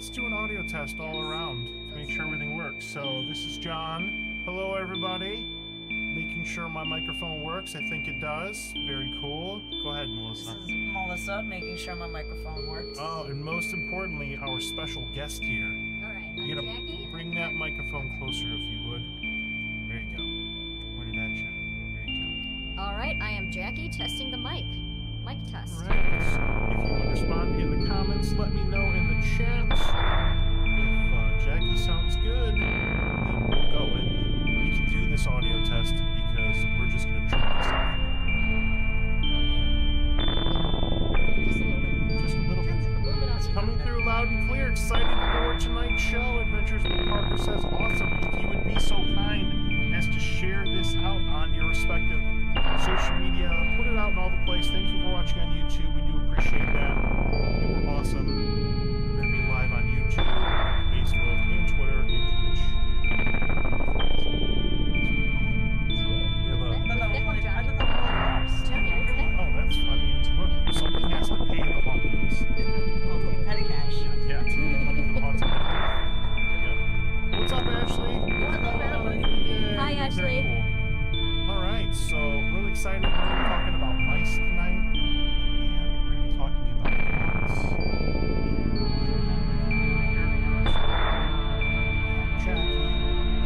let's do an audio test all around to make sure everything works. So this is John. Hello, everybody. Making sure my microphone works. I think it does. Very cool. Go ahead, Melissa. This is Melissa, making sure my microphone works. Oh, and most importantly, our special guest here. All right, You gotta Jackie. bring that microphone closer if you would. There you go. Point it at you. There you All right, I am Jackie, testing the mic. Mic go. test. All right. If you would respond in the comments, let me know in the chat if Jackie sounds good. Then we'll go and we can do this audio test because we're just gonna try this out. Just a little bit. Just a little bit. It's Coming through loud and clear. Excited for tonight's show. Adventures with Parker says awesome. If you would be so kind as to share this out on your respective social media, put it out in all the places. Thank you for watching on YouTube. We do appreciate that. You were awesome. We're going to be live on YouTube, Facebook, and Twitter, and Twitch. Oh, that's, I mean, look, something has to pay the haunt bills. Petty cash. Yeah, money for the haunts and everything. What's up, Ashley? What's up, Ashley? Yay, Hi, Ashley. very cool. All right, so really excited. We're going to be talking about mice tonight, and we're going to be talking about haunts, characters, Jackie,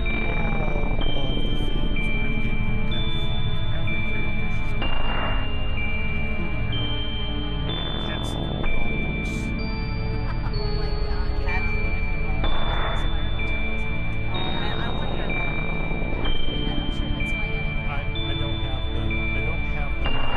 and all of the things. We're going to get in depth with every character she's in, including her cat sleeping with dog books. Oh my god. Cat Oh man, I want to hear more. I'm sure that's why I got I don't have the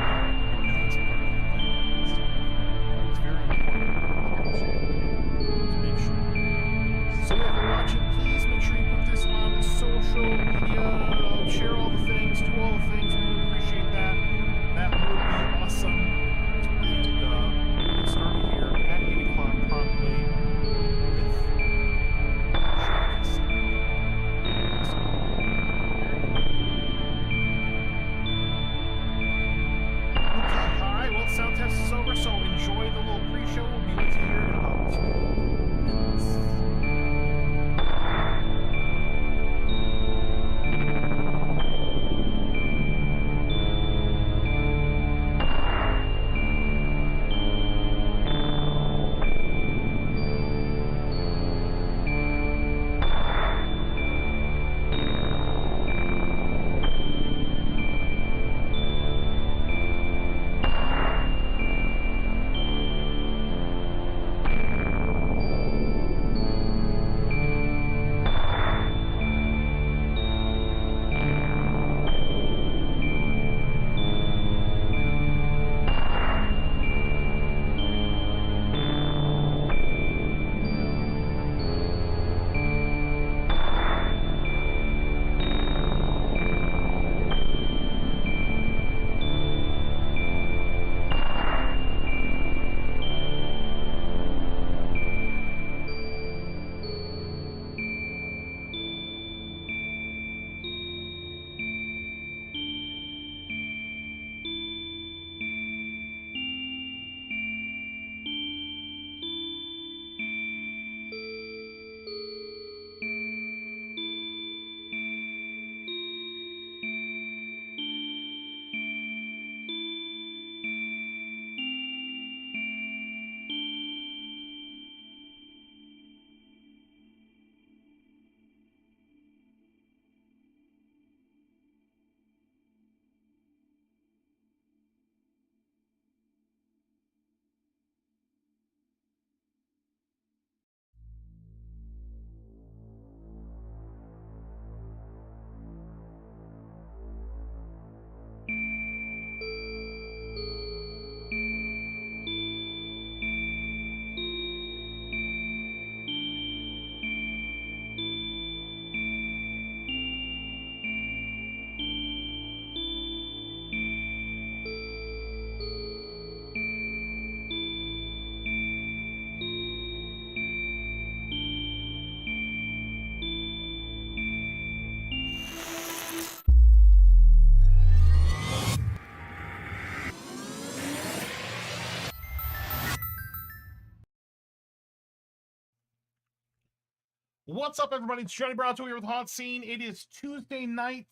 What's up, everybody? It's Johnny Bronto here with HauntScene. It is Tuesday night.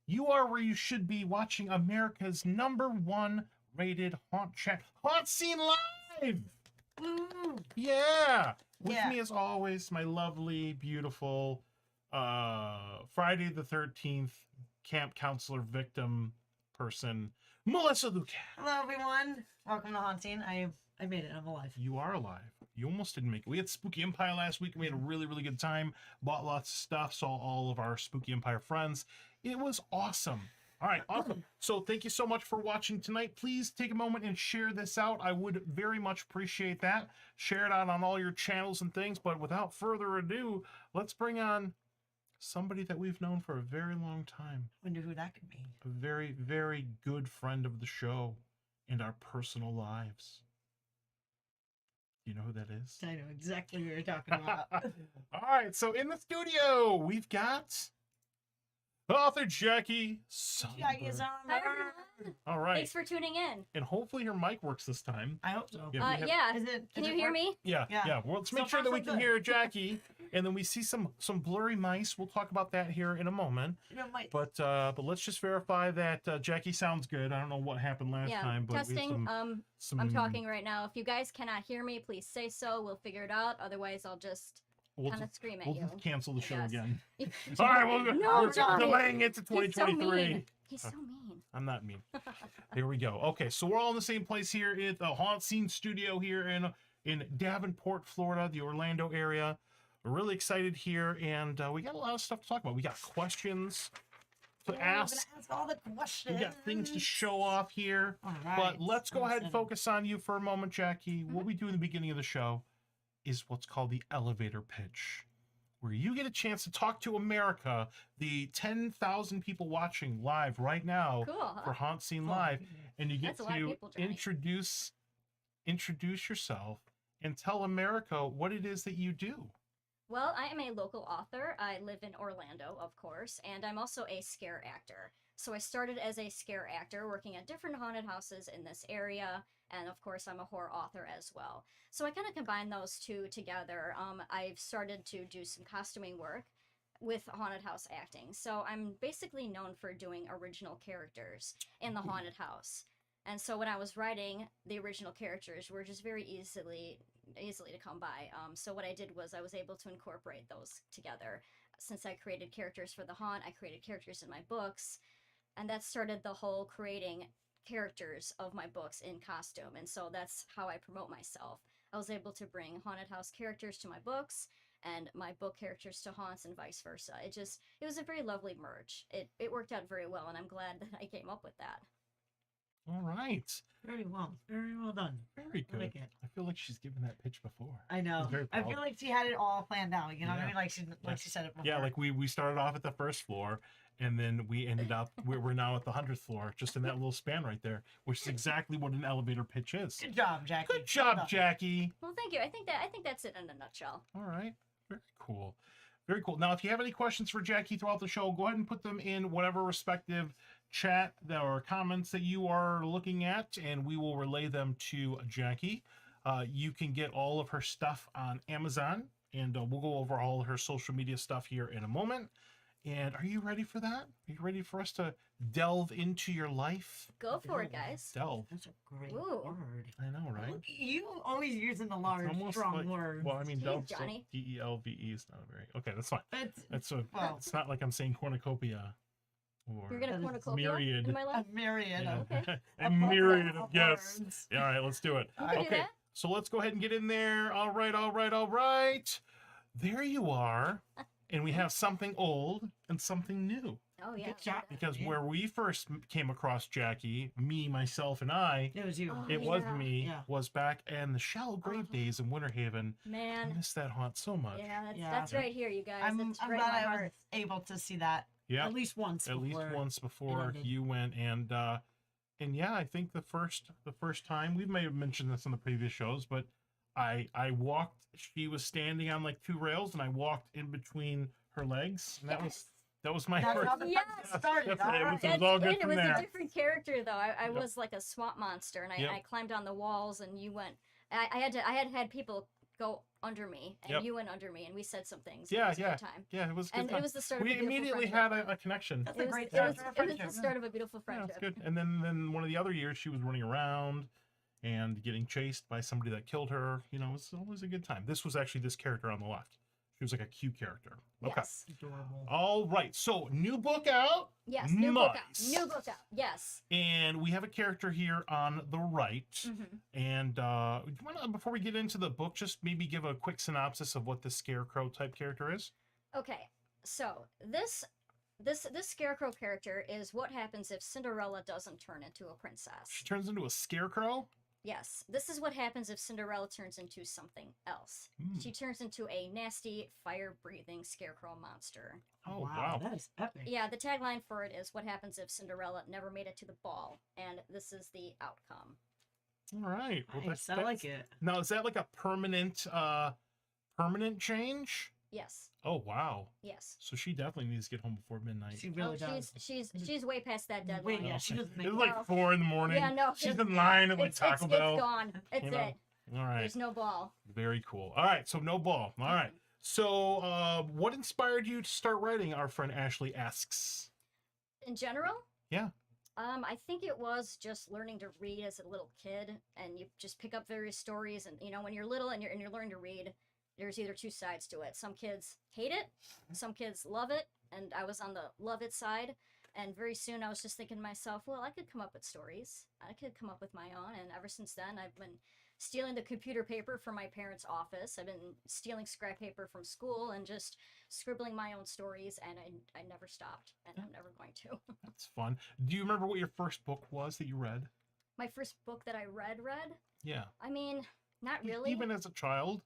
You are where you should be, watching America's #1 rated haunt chat, HauntScene Live. Woo! Yeah. With Yeah. me, as always, my lovely, beautiful Friday the 13th camp counselor victim person, Melissa Luque. Hello, everyone. Welcome to HauntScene. I made it. I'm alive. You are alive. You almost didn't make it. We had Spooky Empire last week, and we had a really, really good time. Bought lots of stuff, saw all of our Spooky Empire friends. It was awesome. All right, awesome. So thank you so much for watching tonight. Please take a moment and share this out. I would very much appreciate that. Share it out on all your channels and things. But without further ado, let's bring on somebody that we've known for a very long time. Wonder who that could be. A very, very good friend of the show and our personal lives. Do you know who that is? I know exactly what you're talking about. All right, so in the studio, we've got author Jackie Sonnenberg. Jackie Hi, Sonnenberg. everyone. All right, Thanks for tuning in. and hopefully her mic works this time. I hope so. Yeah, we have- Yeah. Is it? Can is you it hear work? me? Yeah. Yeah. Well, let's So make sure far, that so we can good. hear Jackie, and then we see some blurry mice. We'll talk about that here in a moment. You know, my- But let's just verify that Jackie sounds good. I don't know what happened last Yeah. time, but we Testing. have some I'm talking right now. If you guys cannot hear me, please say so. We'll figure it out. Otherwise, I'll just We'll kind of scream at we'll you. just cancel the show Yes. again. No, All right, we're Johnny. delaying it to He's so 2023. mean. He's so mean. I'm not mean. Here we go. Okay, so we're all in the same place here at the HauntScene studio here in Davenport, Florida, the Orlando area. We're really excited here, and we got a lot of stuff to talk about. We got questions to Yeah, we're ask. gonna ask all the questions. We got things to show off here. All right. But let's go ahead and Listen. focus on you for a moment, Jackie. What we do in the beginning of the show is what's called the elevator pitch, where you get a chance to talk to America, the 10,000 people watching live right now Cool. for Huh? HauntScene Live, and you get That's a lot of to people, Johnny. introduce yourself and tell America what it is that you do. Well, I am a local author. I live in Orlando, of course, and I'm also a scare actor. So I started as a scare actor working at different haunted houses in this area, and of course I'm a horror author as well. So I kind of combine those two together. I've started to do some costuming work with haunted house acting. So I'm basically known for doing original characters in the haunted house. And so when I was writing, the original characters were just very easily to come by. So what I did was I was able to incorporate those together. Since I created characters for the haunt, I created characters in my books, and that started the whole creating characters of my books in costume. And so that's how I promote myself. I was able to bring haunted house characters to my books and my book characters to haunts and vice versa. It was a very lovely merge. It worked out very well, and I'm glad that I came up with that. All right. Very well. Very well done. Very I good. like it. I feel like she's given that pitch before. I know. She's very I proud. feel like she had it all planned out. You know what Yeah. I mean? Like she said it before. Yeah, like we started off at the first floor, and then we ended up we're now at the 100th floor, just in that little span right there, which is exactly what an elevator pitch is. Good job, Jackie. Good Well job, done. Jackie. Well, thank you. I think that's it in a nutshell. All right, very cool. Very cool. Now, if you have any questions for Jackie throughout the show, go ahead and put them in whatever respective chat or comments that you are looking at, and we will relay them to Jackie. You can get all of her stuff on Amazon, and we'll go over all of her social media stuff here in a moment. And are you ready for that? Are you ready for us to delve into your life? Go for it, guys. Delve. That's a great Ooh. word. I know, right? You always using the large, Almost strong like- words. Well, I mean, Jeez, delve. Johnny. DELVE is not very. Okay, that's fine. It's well, It's not like I'm saying cornucopia or You're gonna That is cornucopia myriad. in my a life? myriad Yeah, of okay. a myriad of of yes. words. Yeah, all right, let's do it. We can do Okay, that? so let's go ahead and get in there. All right, all right, all right. There you are. And we have something old and something new. Oh yeah. Good job. Because Yeah. where we first came across Jackie, me, myself, and I, It was you. Oh, it was yeah. me, Yeah. was back in the shallow grave days in Winter Haven. I Man. miss that haunt so much. Yeah, Yeah. that's right here, you guys. I'm It's glad right in my I was heart. able to see that Yeah, at least once. at least before. once before ended. you went, and yeah, I think the first time we may have mentioned this on the previous shows, but I walked. She was standing on like two rails, and I walked in between her legs, and that was my That's first. how the Yes. podcast started. That's it. all It was right. all good It from was there. a different character though. I Yep. was like a swamp monster, and Yep. I climbed on the walls, and you went. I had people go under me, and Yep. you went under me, and we said some things. Yeah, It was a yeah. good time. Yeah, it was a good And time. it was the start of We a beautiful immediately friendship. had a connection. That's It a was, great it start was, to a it was friendship. the start of a beautiful Yeah, friendship. it's good. And then one of the other years she was running around and getting chased by somebody that killed her. You know, it was always a good time. This was actually this character on the left. She was like a cute character. Okay. Yes. Adorable. All right. So new book out. Yes. New book out. Mice. New book out. Yes. And we have a character here on the right. Mhm. And do you want to, before we get into the book, just maybe give a quick synopsis of what the scarecrow type character is? Okay. So this scarecrow character is what happens if Cinderella doesn't turn into a princess. She turns into a scarecrow. Yes, this is what happens if Cinderella turns into something else. Hmm. She turns into a nasty, fire-breathing scarecrow monster. Oh, wow. That is epic. Yeah, the tagline for it is what happens if Cinderella never made it to the ball, and this is the outcome. All right. Well, Nice, I like it. Now, is that like a permanent change? Yes, Oh, wow. yes. So she definitely needs to get home before midnight. She really Oh, does. she's way past that deadline. Wait, yeah, she doesn't make It's like No. 4 in the morning. Yeah, no. She's in line at like Taco Bell. It's gone. It's You know? it. All right. There's no ball. Very cool. All right. So no ball. All right. So what inspired you to start writing? Our friend Ashley asks. In general? Yeah. I think it was just learning to read as a little kid, and you just pick up various stories, and you know, when you're little and you're learning to read, there's either two sides to it. Some kids hate it, some kids love it, and I was on the love it side. And very soon I was just thinking to myself, well, I could come up with stories. I could come up with my own, and ever since then I've been stealing the computer paper from my parents' office. I've been stealing scrap paper from school and just scribbling my own stories, and I never stopped, and I'm never going to. That's fun. Do you remember what your first book was that you read? My first book that I read? Yeah. I mean, not really. Even as a child.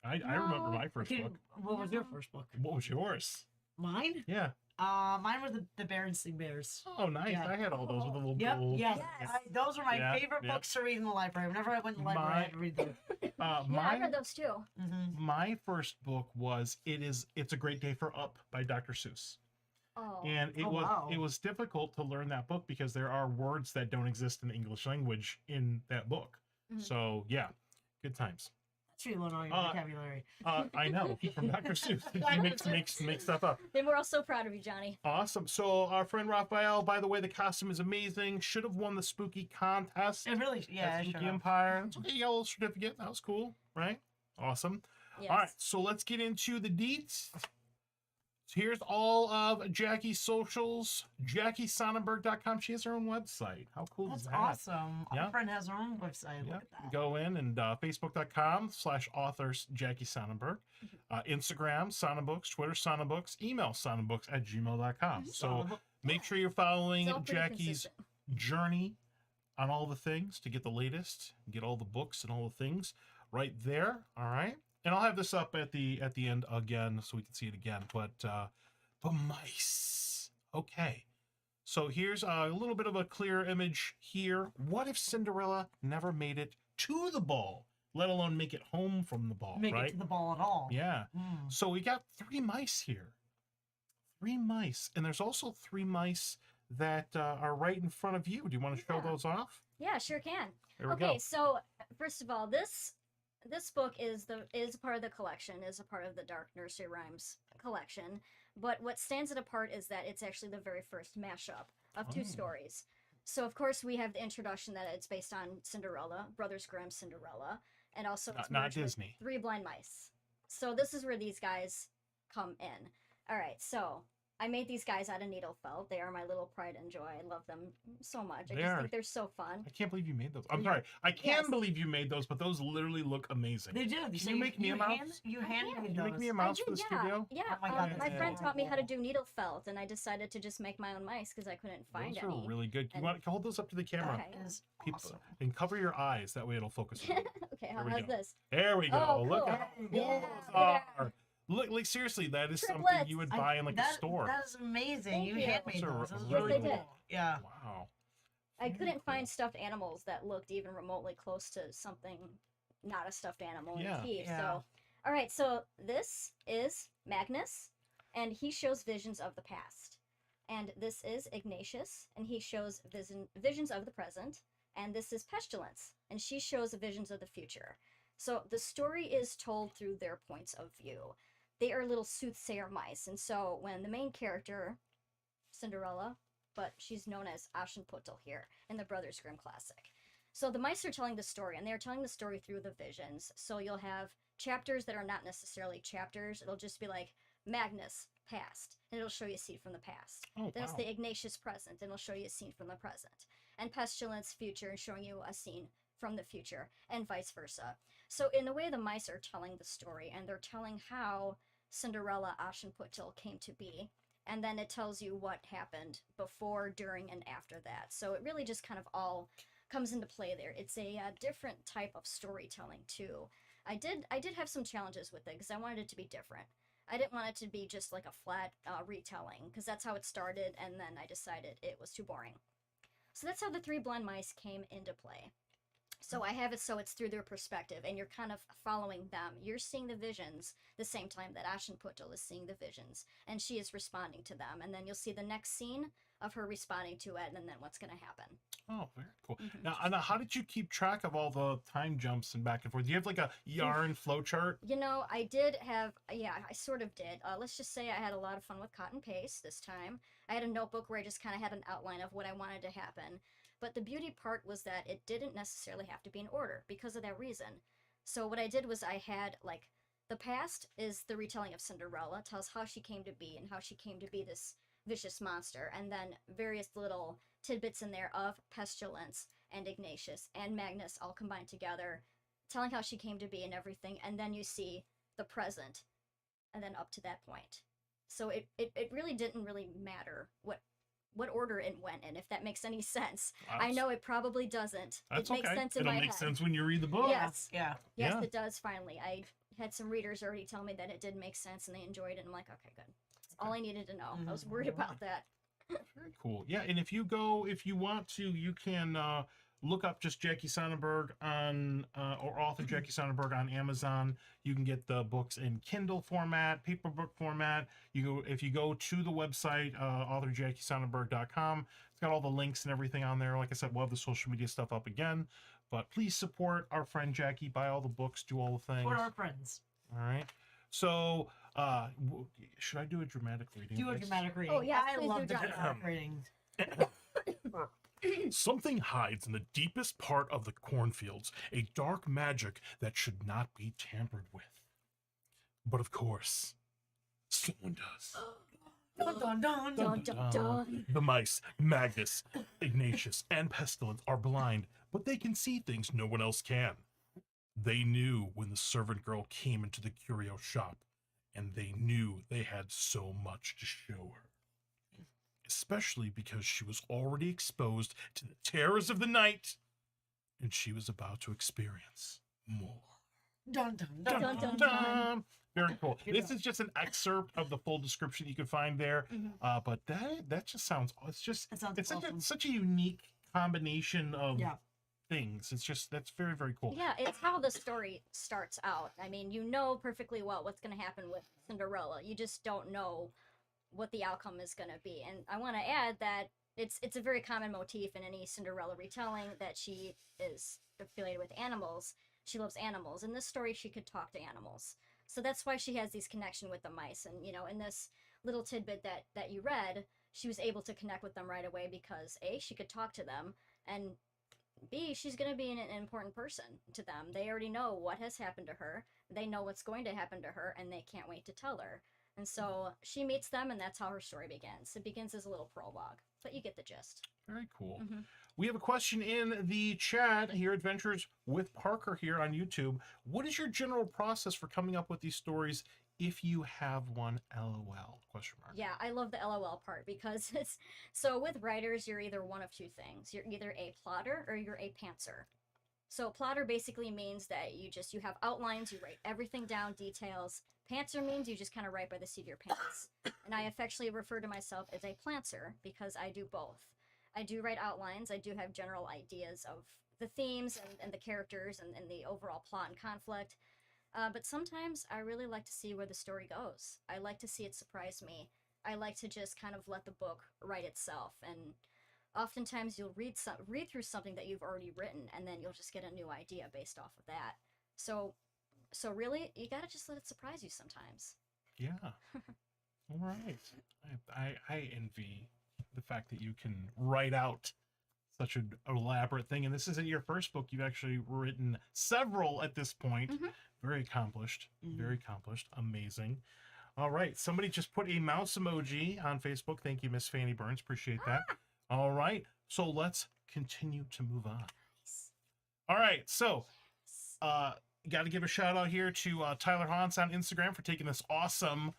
I remember No. my first Okay, book. what was your first book? What was yours? Mine? Yeah. Mine were the Berenstain Bears. Oh, nice. Yeah. I had all those with the little Yep, gold. yes. Yes. Those are my Yeah, favorite yeah. books to read in the library. Whenever I went to the library, I had to read them. Yeah, I My read those too. my first book was It's a Great Day for Up by Dr. Seuss. Oh. And Oh, wow. it was difficult to learn that book because there are words that don't exist in the English language in that book. Mhm. So yeah, good times. That's really all your vocabulary. I know from Dr. Seuss. He makes stuff up. Then we're all so proud of you, Johnny. Awesome. So our friend Raphael, by the way, the costume is amazing. Should have won the spooky contest. It really, yeah, at I Spooky sure have. Empire. It's okay, you got a little certificate. That was cool, right? Awesome. Yes. All right, so let's get into the deets. So here's all of Jackie's socials. JackieSonnenberg.com. She has her own website. How cool That's is that? awesome. Yeah. Our friend has her own website. Yeah. Look at that. Go in and Facebook.com/authors Jackie Sonnenberg. Instagram, Sonnenbooks. Twitter, Sonnenbooks. Email, Sonnenbooks@gmail.com. So make sure you're following It's all pretty Jackie's consistent. journey on all the things to get the latest, get all the books and all the things right there. All right. And I'll have this up at the end again so we can see it again. But mice. Okay. So here's a little bit of a clear image here. What if Cinderella never made it to the ball, let alone make it home from the ball, Make right? it to the ball at all. Yeah. Mm. So we got 3 mice here. 3 mice. And there's also 3 mice that are right in front of you. Do you want to show Yeah. those off? Yeah, sure can. There we Okay, go. so first of all, this book is part of the collection, is a part of the Dark Nursery Rhymes collection. But what stands it apart is that it's actually the very first mashup of 2 Oh. stories. So of course we have the introduction that it's based on Cinderella, Brothers Grimm's Cinderella, and also it's Not merged with Disney. 3 Blind Mice. So this is where these guys come in. All right, so I made these guys out of needle felt. They are my little pride and joy. I love them so much. I They just are. think they're so fun. I can't believe you made those. I'm sorry. I can Yes. believe you made those, but those literally look amazing. They do. Can you make me a mouse? You I handmade can. Can you make me a those. mouse I for do, the yeah. studio? Yeah, Oh my God, my that's friend taught me how to adorable. do needle felt, and I decided to just make my own mice because I couldn't find Those any. are really good. You And- want to hold those up to the camera? Okay. That is People, awesome. and cover your eyes. That way it'll focus. on you. Okay, There we how's go. this? There we go. Oh, Look cool. at Yeah. those Yeah. are. Look, like seriously, that is something Triplets. you would buy in like a store. That is amazing. Thank You you. handmade Those are those. This is really really Yes, they cool. did. Yeah. Wow. I Very couldn't cool. find stuffed animals that looked even remotely close to something not a stuffed animal in Yeah. Kiev. Yeah. So, all right, so this is Magnus, and he shows visions of the past. And this is Ignatius, and he shows visions of the present. And this is Pestilence, and she shows visions of the future. So the story is told through their points of view. They are little soothsayer mice, and so when the main character, Cinderella, but she's known as Aschenputtel here in the Brothers Grimm classic. So the mice are telling the story, and they're telling the story through the visions. So you'll have chapters that are not necessarily chapters. It'll just be like Magnus, past, and it'll show you a scene from the past. Oh, Then it's wow. the Ignatius present, and it'll show you a scene from the present. And Pestilence future, and showing you a scene from the future, and vice versa. So in a way, the mice are telling the story, and they're telling how Cinderella Aschenputtel came to be, and then it tells you what happened before, during, and after that. So it really just kind of all comes into play there. It's a different type of storytelling too. I did have some challenges with it because I wanted it to be different. I didn't want it to be just like a flat retelling, because that's how it started, and then I decided it was too boring. So that's how the Three Blind Mice came into play. So I have it so it's through their perspective, and you're kind of following them. You're seeing the visions the same time that Aschenputtel is seeing the visions, and she is responding to them. And then you'll see the next scene of her responding to it, and then what's going to happen. Oh, very cool. Mhm. Now, how did you keep track of all the time jumps and back and forth? Do you have like a yarn flowchart? You know, I did have, yeah, I sort of did. Let's just say I had a lot of fun with cut and paste this time. I had a notebook where I just kind of had an outline of what I wanted to happen. But the beauty part was that it didn't necessarily have to be in order because of that reason. So what I did was I had, like, the past is the retelling of Cinderella, tells how she came to be and how she came to be this vicious monster, and then various little tidbits in there of Pestilence and Ignatius and Magnus all combined together, telling how she came to be and everything, and then you see the present, and then up to that point. So it really didn't really matter what order it went in, if that makes any sense. I know it probably doesn't. That's it makes okay. sense in It'll my make head. sense when you read the book. Yes. Yeah. Yes, Yeah. it does, finally. I had some readers already tell me that it did make sense and they enjoyed it, and I'm like, okay, good. That's all I needed to know. I was worried about that. Very cool. Yeah, and if you want to, you can look up just Jackie Sonnenberg on or author Jackie Sonnenberg on Amazon. You can get the books in Kindle format, paper book format. If you go to the website authorjackiesonnenberg.com. It's got all the links and everything on there. Like I said, we'll have the social media stuff up again. But please support our friend Jackie. Buy all the books, do all the things. For our friends. All right. So, should I do a dramatic reading? Do of a this? dramatic reading. Oh, yes, I please love do the dramatic. readings. Something hides in the deepest part of the cornfields, a dark magic that should not be tampered with. But of course, someone does. Dun, dun, dun. Dun, dun, dun. The mice, Magnus, Ignatius, and Pestilence are blind, but they can see things no one else can. They knew when the servant girl came into the curio shop, and they knew they had so much to show her. Especially because she was already exposed to the terrors of the night, and she was about to experience more. Dun, dun, dun, Dun, dun, dun, dun. Very cool. Good This job. is just an excerpt of the full description you can find there. But that just sounds. That sounds awesome. such a unique combination of Yeah. things. That's very, very cool. Yeah, it's how the story starts out. I mean, you know perfectly well what's going to happen with Cinderella. You just don't know what the outcome is going to be. And I want to add that it's a very common motif in any Cinderella retelling that she is affiliated with animals. She loves animals. In this story, she could talk to animals. So that's why she has these connection with the mice. And, you know, in this little tidbit that you read, she was able to connect with them right away because A, she could talk to them, and B, she's going to be an important person to them. They already know what has happened to her. They know what's going to happen to her, and they can't wait to tell her. And so she meets them, and that's how her story begins. It begins as a little prologue, but you get the gist. Very cool. Mhm. We have a question in the chat here, Adventures with Parker here on YouTube. What is your general process for coming up with these stories, if you have one? LOL? Question mark. Yeah, I love the LOL part because it's so with writers, you're either one of two things. You're either a plotter or you're a pantser. So plotter basically means that you have outlines, you write everything down, details. Pantser means you just kind of write by the seat of your pants. And I affectionately refer to myself as a plantser because I do both. I do write outlines, I do have general ideas of the themes and the characters and the overall plot and conflict. But sometimes I really like to see where the story goes. I like to see it surprise me. I like to just kind of let the book write itself. And oftentimes you'll read through something that you've already written, and then you'll just get a new idea based off of that. So really, you gotta just let it surprise you sometimes. Yeah. All right. I envy the fact that you can write out such an elaborate thing. And this isn't your first book. You've actually written several at this point. Mm-hmm. Very accomplished. Very accomplished. Amazing. All right. Somebody just put a mouse emoji on Facebook. Thank you, Miss Fanny Burns. Appreciate that. All right. So let's continue to move on. Nice. All right. So, got to give a shout out here to Tyler Haunts on Instagram for taking this awesome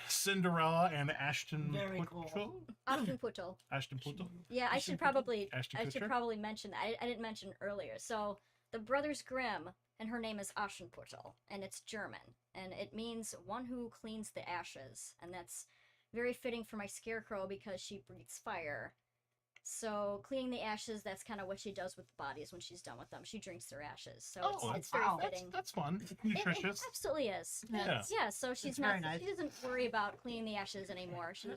Cinderella and Ashton Very Kutcher? cool. Ashton Kutcher. Ashton Kutcher? Yeah, I Ashton should probably Ashton I should Kutcher? probably mention that. I didn't mention earlier. So the Brothers Grimm, and her name is Aschenputtel, and it's German, and it means one who cleans the ashes, and that's very fitting for my scarecrow because she breathes fire. So cleaning the ashes, that's kind of what she does with the bodies when she's done with them. She drinks their ashes. So it's very fitting. That's fun. It's It nutritious. absolutely is. Yeah. Yeah, so she's It's not. very nice. She doesn't worry about cleaning the ashes anymore. She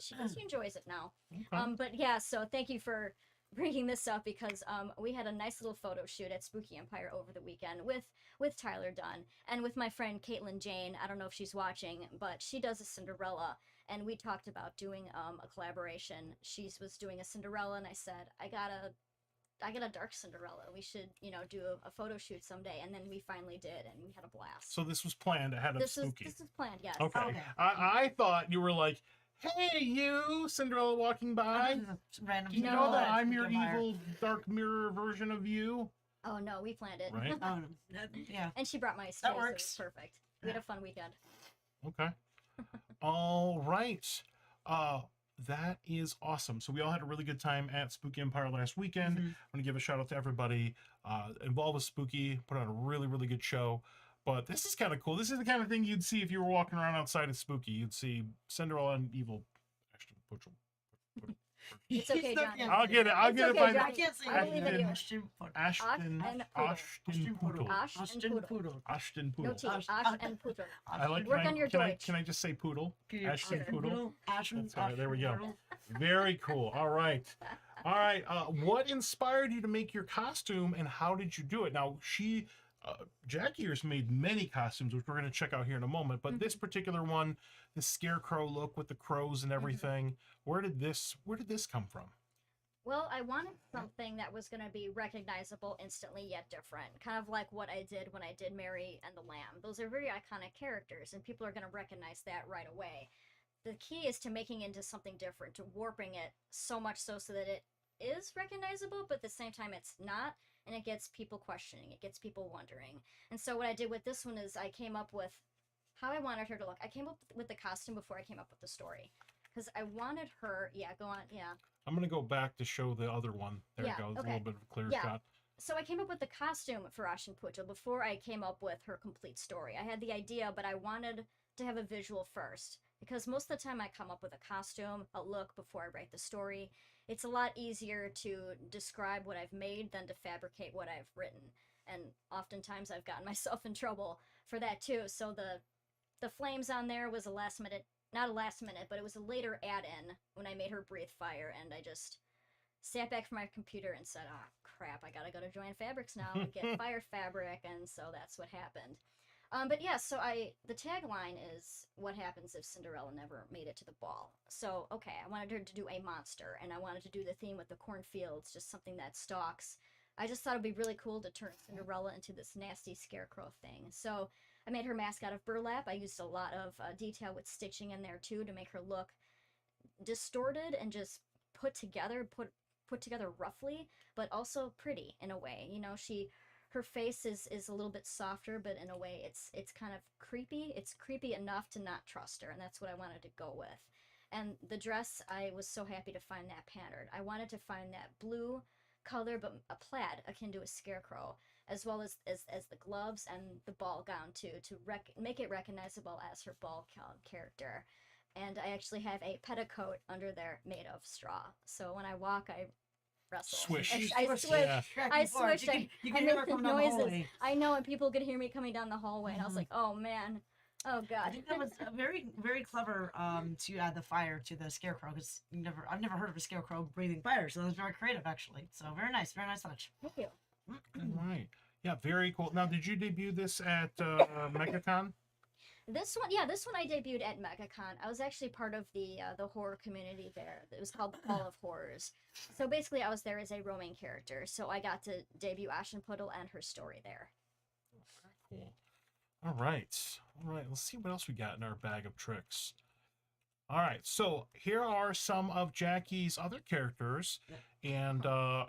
enjoys it now. Okay. But yeah, so thank you for bringing this up because we had a nice little photo shoot at Spooky Empire over the weekend with Tyler Dunn and with my friend Caitlin Jane. I don't know if she's watching, but she does a Cinderella, and we talked about doing a collaboration. She was doing a Cinderella, and I said I got a dark Cinderella. We should, do a photo shoot someday. And then we finally did, and we had a blast. So this was planned ahead of Spooky. This is planned, yes. Okay. Okay. I thought you were like, hey, you, Cinderella walking by. Random. Do you No. know that I'm your Spooky Empire. evil dark mirror version of you? Oh no, we planned it. Right. Oh, yeah. And she brought mice too, That so it was works. perfect. We had a fun weekend. Okay. All right. That is awesome. So we all had a really good time at Spooky Empire last weekend. Mhm. I'm gonna give a shout out to everybody involved with Spooky. Put on a really, really good show. But this is kind of cool. This is the kind of thing you'd see if you were walking around outside of Spooky. You'd see Cinderella and evil Ashton Kutcher. It's okay, Johnny. I'll get it. I'll It's get okay, it by Johnny. I can't say I believe in you. Ashton Ashton and Ashton Poodle. Ash and Ashton Poodle. Poodle. Ashton No Poodle. T. Ash- Ash and Poodle. I like. Work can I- on your can I Deutsch. can I just say Poodle? Ashton Sure. Poodle. Ashton. That's all right, there we go. Poodle. Very cool. All right. All right. What inspired you to make your costume, and how did you do it? Now, Jackie has made many costumes, which we're going to check out here in a moment. But this particular one, the scarecrow look with the crows and everything, where did this come from? Well, I wanted something that was going to be recognizable instantly yet different. Kind of like what I did when I did Mary and the Lamb. Those are very iconic characters, and people are going to recognize that right away. The key is to making it into something different, to warping it so much so that it is recognizable, but at the same time it's not, and it gets people questioning, it gets people wondering. And so what I did with this one is I came up with how I wanted her to look. I came up with the costume before I came up with the story. Because I wanted her, go on, I'm going to go back to show the other one. There Yeah, you go. It's a okay. little bit of a clearer Yeah. shot. So I came up with the costume for Ashen Puja before I came up with her complete story. I had the idea, but I wanted to have a visual first. Because most of the time I come up with a costume, a look, before I write the story. It's a lot easier to describe what I've made than to fabricate what I've written. And oftentimes I've gotten myself in trouble for that too. So the flames on there was not a last minute, but it was a later add-in when I made her breathe fire, and I just sat back from my computer and said, oh crap, I gotta go to Joanne Fabrics now and get fire fabric, and so that's what happened. But yeah, so the tagline is, what happens if Cinderella never made it to the ball? So, okay, I wanted her to do a monster, and I wanted to do the theme with the cornfields, just something that stalks. I just thought it'd be really cool to turn Cinderella into this nasty scarecrow thing. So I made her mask out of burlap. I used a lot of detail with stitching in there too to make her look distorted and just put together roughly, but also pretty in a way. Her face is a little bit softer, but in a way it's kind of creepy. It's creepy enough to not trust her, and that's what I wanted to go with. And the dress, I was so happy to find that pattern. I wanted to find that blue color, but a plaid akin to a scarecrow, as well as the gloves and the ball gown too, to make it recognizable as her ball character. And I actually have a petticoat under there made of straw. So when I walk, I wrestle. Swish. I swish. Yeah. I switched. You I can hear make her the coming down the noises. hallway. I know, and people could hear me coming down the hallway, and I was like, oh man. Oh I god. think that was very, very clever to add the fire to the scarecrow, because I've never heard of a scarecrow breathing fire, so that was very creative actually. So very nice touch. Thank you. All right. Yeah, very cool. Now, did you debut this at MegaCon? This one I debuted at MegaCon. I was actually part of the horror community there. It was called the Hall of Horrors. So basically, I was there as a roaming character. So I got to debut Aschenputtel and her story there. Cool. All right. Let's see what else we got in our bag of tricks. All right, so here are some of Jackie's other characters, and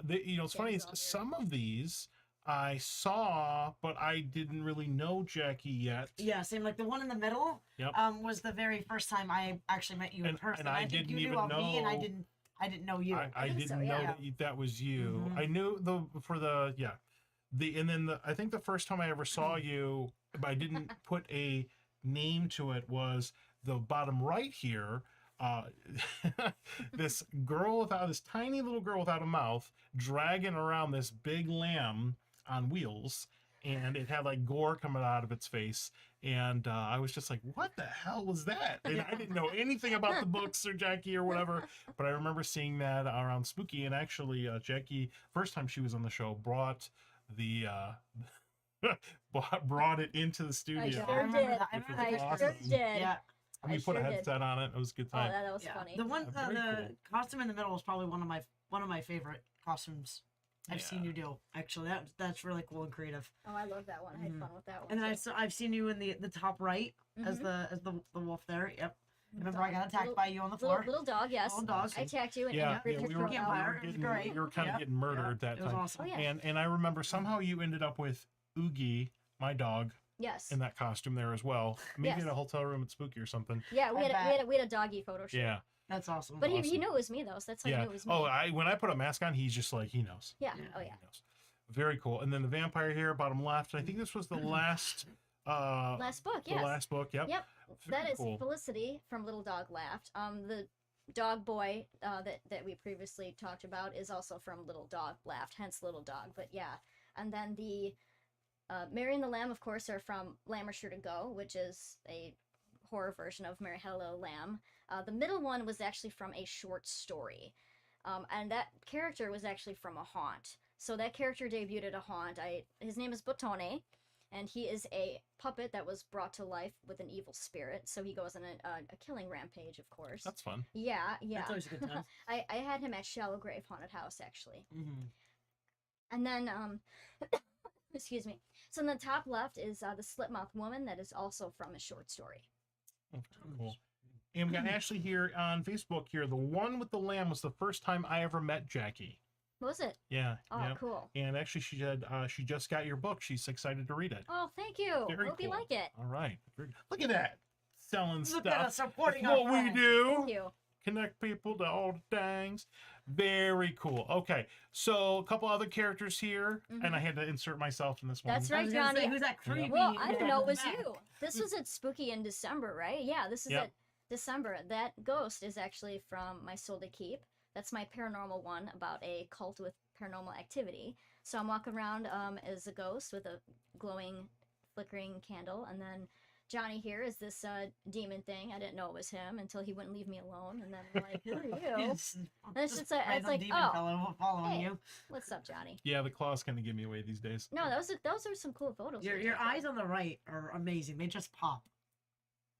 it's funny. Some of these I saw, but I didn't really know Jackie yet. Yeah, same. Like the one in the middle. Yep. Was the very first time I actually met you in person. And I think didn't you even knew of know. me, and I didn't know you. I think didn't so, know yeah. that was you. Mhm. I knew I think the first time I ever saw you, but I didn't put a name to it, was the bottom right here. This tiny little girl without a mouth dragging around this big lamb on wheels, and it had like gore coming out of its face, and I was just like, what the hell was that? And I didn't know anything about the books or Jackie or whatever, but I remember seeing that around Spooky, and actually Jackie, first time she was on the show, brought the brought it into the studio. I Yeah, sure I remember did. that. I Which remember was that. I sure awesome. did. Yeah. And we I put sure a did. headset on it. It was a good Oh, time. that was Yeah. funny. The one, Very the cool. costume in the middle was probably one of my favorite costumes I've Yeah. seen you do. Actually, that's really cool and creative. Oh, I love that one. I had Mhm. fun with that one. And then too. I've seen you in the top right as Mhm. the wolf there. Yep. Remember I got attacked by you on the little, floor. little dog. Yes, Little dog. I attacked you and Yeah, ripped your we throat were, out. Empire. It was great. we were kind of Yep. getting murdered Yep. that It was time. awesome. Oh, yeah. And I remember somehow you ended up with Oogie, my dog, Yes. in that costume there as well. Maybe Yes. in a hotel room at Spooky or something. Yeah, we I had bet. we had a doggy photo shoot. Yeah. That's awesome. But he Awesome. knew it was me though, so that's how he Yeah. knew it was me. Oh, when I put a mask on, he's just like, he knows. yeah. Yeah. Oh yeah. He knows. Very cool. And then the vampire here, bottom left. I think this was the last Last book. the Yes. last book. Yep. Yep. Very That is cool. Felicity from Little Dog Laughed. The dog boy that we previously talked about is also from Little Dog Laughed, hence Little Dog. But yeah, and then the Mary and the Lamb, of course, are from Lamb or Sure to Go, which is a horror version of Mary Had a Little Lamb. The middle one was actually from a short story, and that character was actually from a haunt. So that character debuted at a haunt. His name is Bottone, and he is a puppet that was brought to life with an evil spirit. So he goes on a killing rampage, of course. That's fun. Yeah. That's always a good time. I had him at Shallow Grave Haunted House, actually. Mm-hmm. And then, excuse me. So in the top left is the Slipmouth Woman that is also from a short story. Oh, very cool. And we got Ashley here on Facebook here. The one with the lamb was the first time I ever met Jackie. Was it? Yeah. Oh, yeah. cool. And actually, she said she just got your book. She's excited to read it. Oh, thank you. Very Hope you cool. like it. All right. Look at that. Selling Look stuff. at us supporting That's our what we friends. do. Thank you. Connect people to all the things. Very cool. Okay. So a couple other characters here. And I had to insert myself in this one. That's I right, was gonna say, Johnny. who's that creepy? Well, I guy didn't know in it was the back? you. This was at Spooky in December, right? Yeah, this is Yep. at December. That ghost is actually from My Soul to Keep. That's my paranormal one about a cult with paranormal activity. So I'm walking around as a ghost with a glowing, flickering candle, and then Johnny here is this demon thing. I didn't know it was him until he wouldn't leave me alone, and then I'm like, "Who are you? It's It's just like- it's random like, demon oh, fellow following hey. you. What's up, Johnny?" Yeah, the claws kind of give me away these days. No, those are some cool photos. Your we took, though. eyes on the right are amazing. They just pop.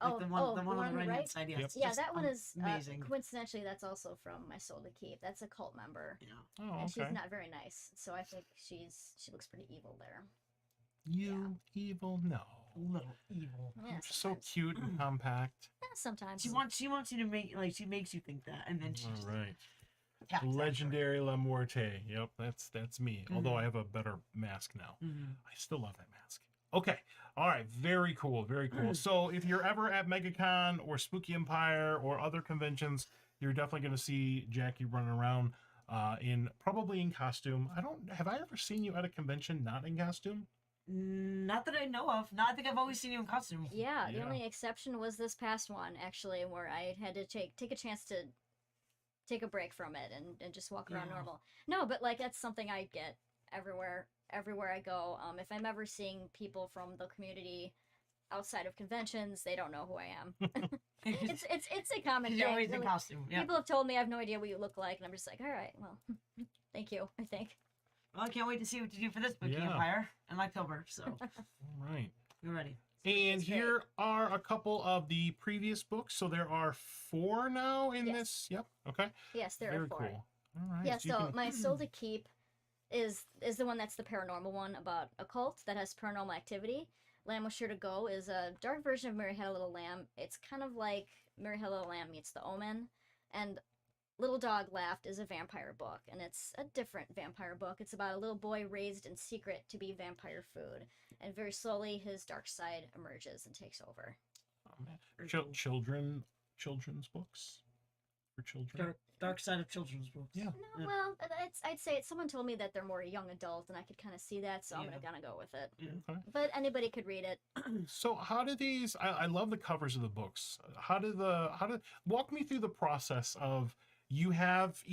Like Oh, the one on the right? right hand side. Yeah, Yep. it's Yeah, just that one is amazing. coincidentally that's also from My Soul to Keep. That's a cult member, Yeah. Oh, and okay. she's not very nice. So I think she looks pretty evil there. You evil? No. Little evil. Yeah, You're so sometimes. cute and compact. Yeah, sometimes. She wants you to make she makes you think that, and then she just All right. taps that Legendary La Muerte. Yep, that's me. Although I have a better mask now. for it. Mhm. I still love that mask. Okay. All right. Very cool. Very cool. So if you're ever at MegaCon or Spooky Empire or other conventions, you're definitely going to see Jackie running around probably in costume. Have I ever seen you at a convention not in costume? Not that I know of. No, I think I've always seen you in costume. Yeah, the Yeah. only exception was this past one actually, where I had to take a chance to take a break from it and just walk around Yeah. normal. No, but like that's something I get everywhere I go. If I'm ever seeing people from the community outside of conventions, they don't know who I am. it's a common You're thing. always in Really. costume. Yeah. People have told me I have no idea what you look like, and I'm just like, all right, well, thank you. I think. Well, I can't wait to see what you do for this Spooky Yeah. Empire in October. So All right. we're ready. And It's great. here are a couple of the previous books. So there are 4 now in Yes. this. Yep. Okay. Yes, there Very are 4. cool. All right. Yeah, you so can- my Soul to Keep is the one that's the paranormal one about a cult that has paranormal activity. Lamb Was Sure to Go is a dark version of Mary Had a Little Lamb. It's kind of like Mary Had a Little Lamb meets The Omen. And Little Dog Laughed is a vampire book, and it's a different vampire book. It's about a little boy raised in secret to be vampire food, and very slowly his dark side emerges and takes over. Oh, man. Very Chil- cool. children's books for children. Dark side of children's books. Yeah. No, Yeah. well, I'd say it. Someone told me that they're more young adult, and I could kind of see that, so I'm Yeah. gonna go with it. Okay. But anybody could read it. So how do these? I love the covers of the books. How do walk me through the process of you have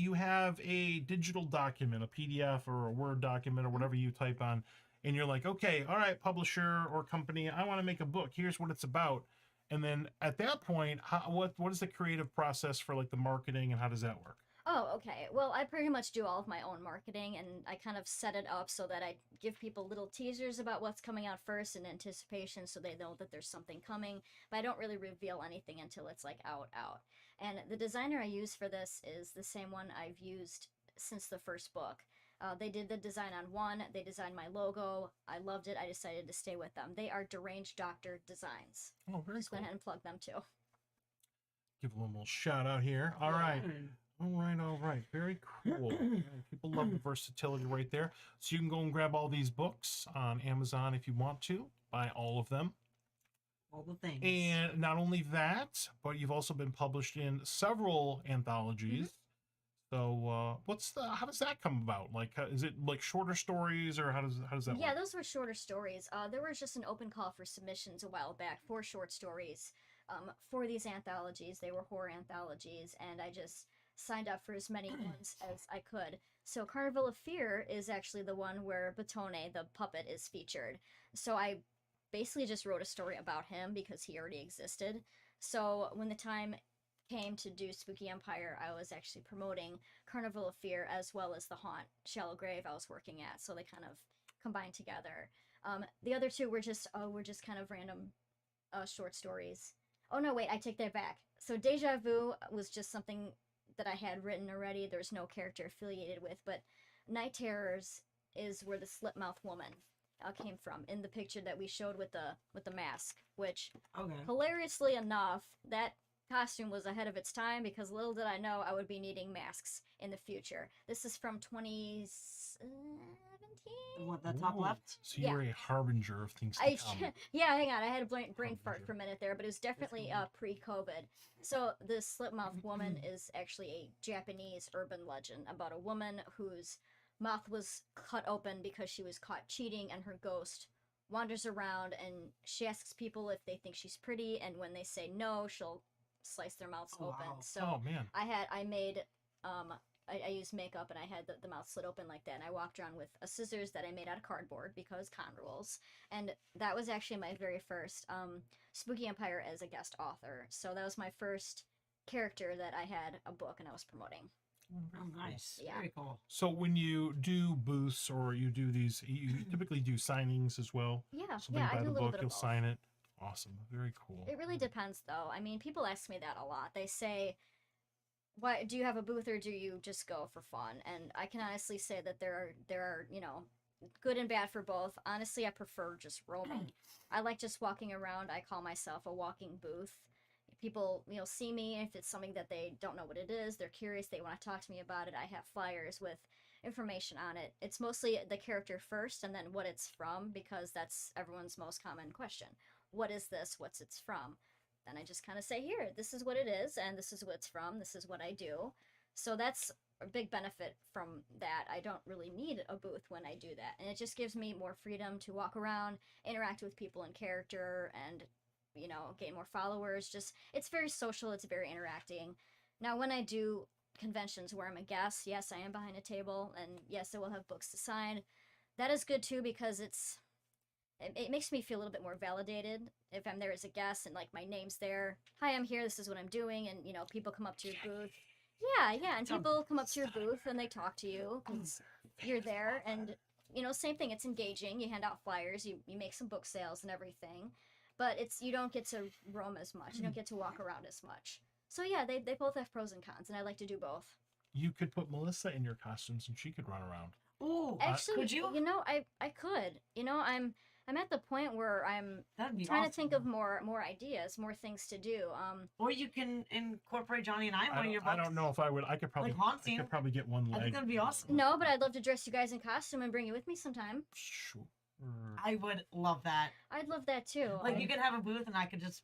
a digital document, a PDF or a Word document or whatever you type on, and you're like, okay, all right, publisher or company, I want to make a book. Here's what it's about. And then at that point, what is the creative process for like the marketing and how does that work? Oh, okay. Well, I pretty much do all of my own marketing, and I kind of set it up so that I give people little teasers about what's coming out first in anticipation so they know that there's something coming, but I don't really reveal anything until it's like out. And the designer I use for this is the same one I've used since the first book. They did the design on one, they designed my logo. I loved it. I decided to stay with them. They are Deranged Doctor Designs. Oh, very Just cool. went ahead and plug them too. Give a little shout out here. All right. All right. Very cool. People love the versatility right there. So you can go and grab all these books on Amazon if you want to. Buy all of them. All the things. And not only that, but you've also been published in several anthologies. So how does that come about? Like, is it like shorter stories or how does that Yeah, work? those were shorter stories. There was just an open call for submissions a while back for short stories for these anthologies. They were horror anthologies, and I just signed up for as many ones as I could. So Carnival of Fear is actually the one where Batone, the puppet, is featured. So I basically just wrote a story about him because he already existed. So when the time came to do Spooky Empire, I was actually promoting Carnival of Fear as well as the Haunt Shallow Grave I was working at, so they kind of combined together. The other two were just kind of random short stories. Oh no, wait, I take that back. So Deja Vu was just something that I had written already. There's no character affiliated with, but Night Terrors is where the Slipmouth woman came from in the picture that we showed with the mask, which Okay. hilariously enough, that costume was ahead of its time because little did I know I would be needing masks in the future. This is from 2017. What, the top Ooh, left? So you're a harbinger of things to come. Yeah, hang on. I had a brain fart for a minute there, but it was definitely pre-COVID. So the Slipmouth woman is actually a Japanese urban legend about a woman whose mouth was cut open because she was caught cheating, and her ghost wanders around and she asks people if they think she's pretty, and when they say no, she'll slice their mouths open. Wow. So Oh man. I used makeup and I had the mouth slit open like that, and I walked around with a scissors that I made out of cardboard because con rules. And that was actually my very first Spooky Empire as a guest author. So that was my first character that I had a book and I was promoting. Oh, nice. Yeah. Very cool. So when you do booths or you do these, you typically do signings as well. Yeah, So they yeah, I buy do the a little book, bit you'll of both. sign it. Awesome. Very cool. It really depends, though. I mean, people ask me that a lot. They say, "Why do you have a booth, or do you just go for fun?" And I can honestly say that there are good and bad for both. Honestly, I prefer just roaming. I like just walking around. I call myself a walking booth. People, see me. If it's something that they don't know what it is, they're curious, they want to talk to me about it, I have flyers with information on it. It's mostly the character first and then what it's from, because that's everyone's most common question. What is this? What's it's from? Then I just kind of say, here, this is what it is, and this is what it's from, this is what I do. So that's a big benefit from that. I don't really need a booth when I do that. And it just gives me more freedom to walk around, interact with people in character, and, gain more followers. Just, it's very social, it's very interacting. Now, when I do conventions where I'm a guest, yes, I am behind a table, and yes, I will have books to sign. That is good too, because it makes me feel a little bit more validated if I'm there as a guest and like my name's there. Hi, I'm here, this is what I'm doing, and people come up to your booth. Yeah, and people come up to your booth and they talk to you. 'Cause you're there, and you know, same thing. It's engaging. You hand out flyers. You make some book sales and everything, but you don't get to roam as much. You don't get to walk around as much. So yeah, they both have pros and cons, and I like to do both. You could put Melissa in your costumes, and she could run around. Oh, Actually, could you? You know, I could. You know, I'm at the point where I'm That'd be trying awesome. to think of more ideas, more things to do. Or you can incorporate Johnny and I in one of your books. I don't know if I would. I could probably. Like HauntScene. I could probably get one I leg. think that'd be awesome. No, but I'd love to dress you guys in costume and bring you with me sometime. Sure. I would love that. I'd love that too. Like you could have a booth and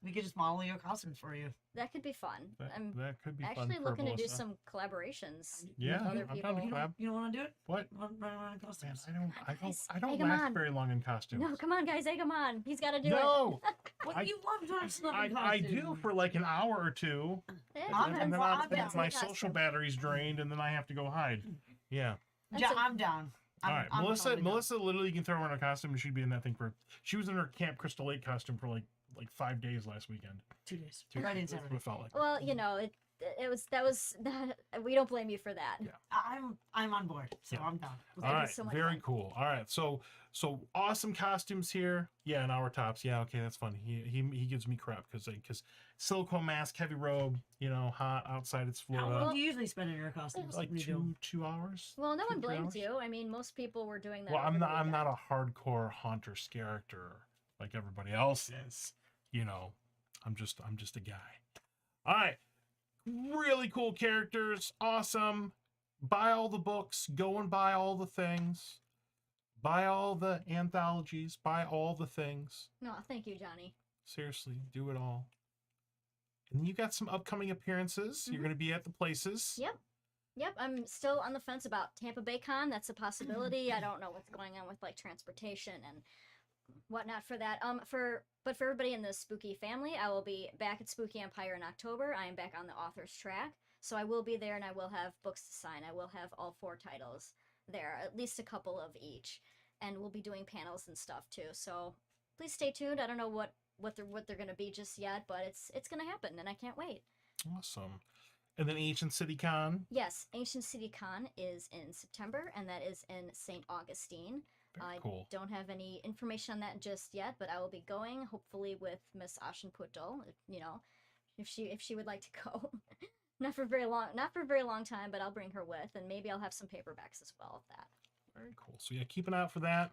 we could just model your costumes for you. That could be fun. I'm That could be fun actually for looking to do Melissa. some collaborations Yeah, with other I'm people. down to collab. You don't want to do it? What? Run around in Man, costumes. Guys, I don't egg 'em last on. very long in costumes. No, come on, guys, egg him on. He's got to do No, What you love dressing up in I costumes? do for like an hour or two, it. I'm and then down. Depends on my the social costume. battery's drained, and then I have to go hide. Yeah. I'm down. All right, I'm Melissa. totally down. Melissa literally can throw her in a costume, and she'd be in that thing for. She was in her Camp Crystal Lake costume for like 5 days last weekend. 2 days. Two- Friday and That's what Saturday. it felt like. Well, you know, that was we don't blame you for that. Yeah. I'm on board, so Yeah. I'm down. All That'd be right, so much very fun. cool. All right, so awesome costumes here. Yeah, an hour tops. Yeah, okay, that's funny. He gives me crap because silicone mask, heavy robe. You know, hot outside. It's How Florida. long do you usually spend in your costumes? Like when you do? 2 hours. Well, no one 2-3 blames hours? you. I mean, most people were doing that. Well, over I'm the not weekend. a hardcore haunter character like everybody else is. You know, I'm just a guy. All right, really cool characters, awesome. Buy all the books, go and buy all the things, buy all the anthologies, buy all the things. No, thank you, Johnny. Seriously, do it all. And then you got some upcoming appearances. You're Mhm. going to be at the places. Yep, I'm still on the fence about Tampa Bay Con. That's a possibility. I don't know what's going on with like transportation and whatnot for that. For everybody in the Spooky family, I will be back at Spooky Empire in October. I am back on the author's track, so I will be there and I will have books to sign. I will have all 4 titles there, at least a couple of each, and we'll be doing panels and stuff too. So please stay tuned. I don't know what they're gonna be just yet, but it's gonna happen, and I can't wait. Awesome. And then Ancient City Con. Yes, Ancient City Con is in September, and that is in St. Augustine. Very I cool. don't have any information on that just yet, but I will be going, hopefully with Miss Aschenputtel, you know, if she would like to go. not for very long time, but I'll bring her with, and maybe I'll have some paperbacks as well of that. Very cool. So yeah, keep an eye out for that.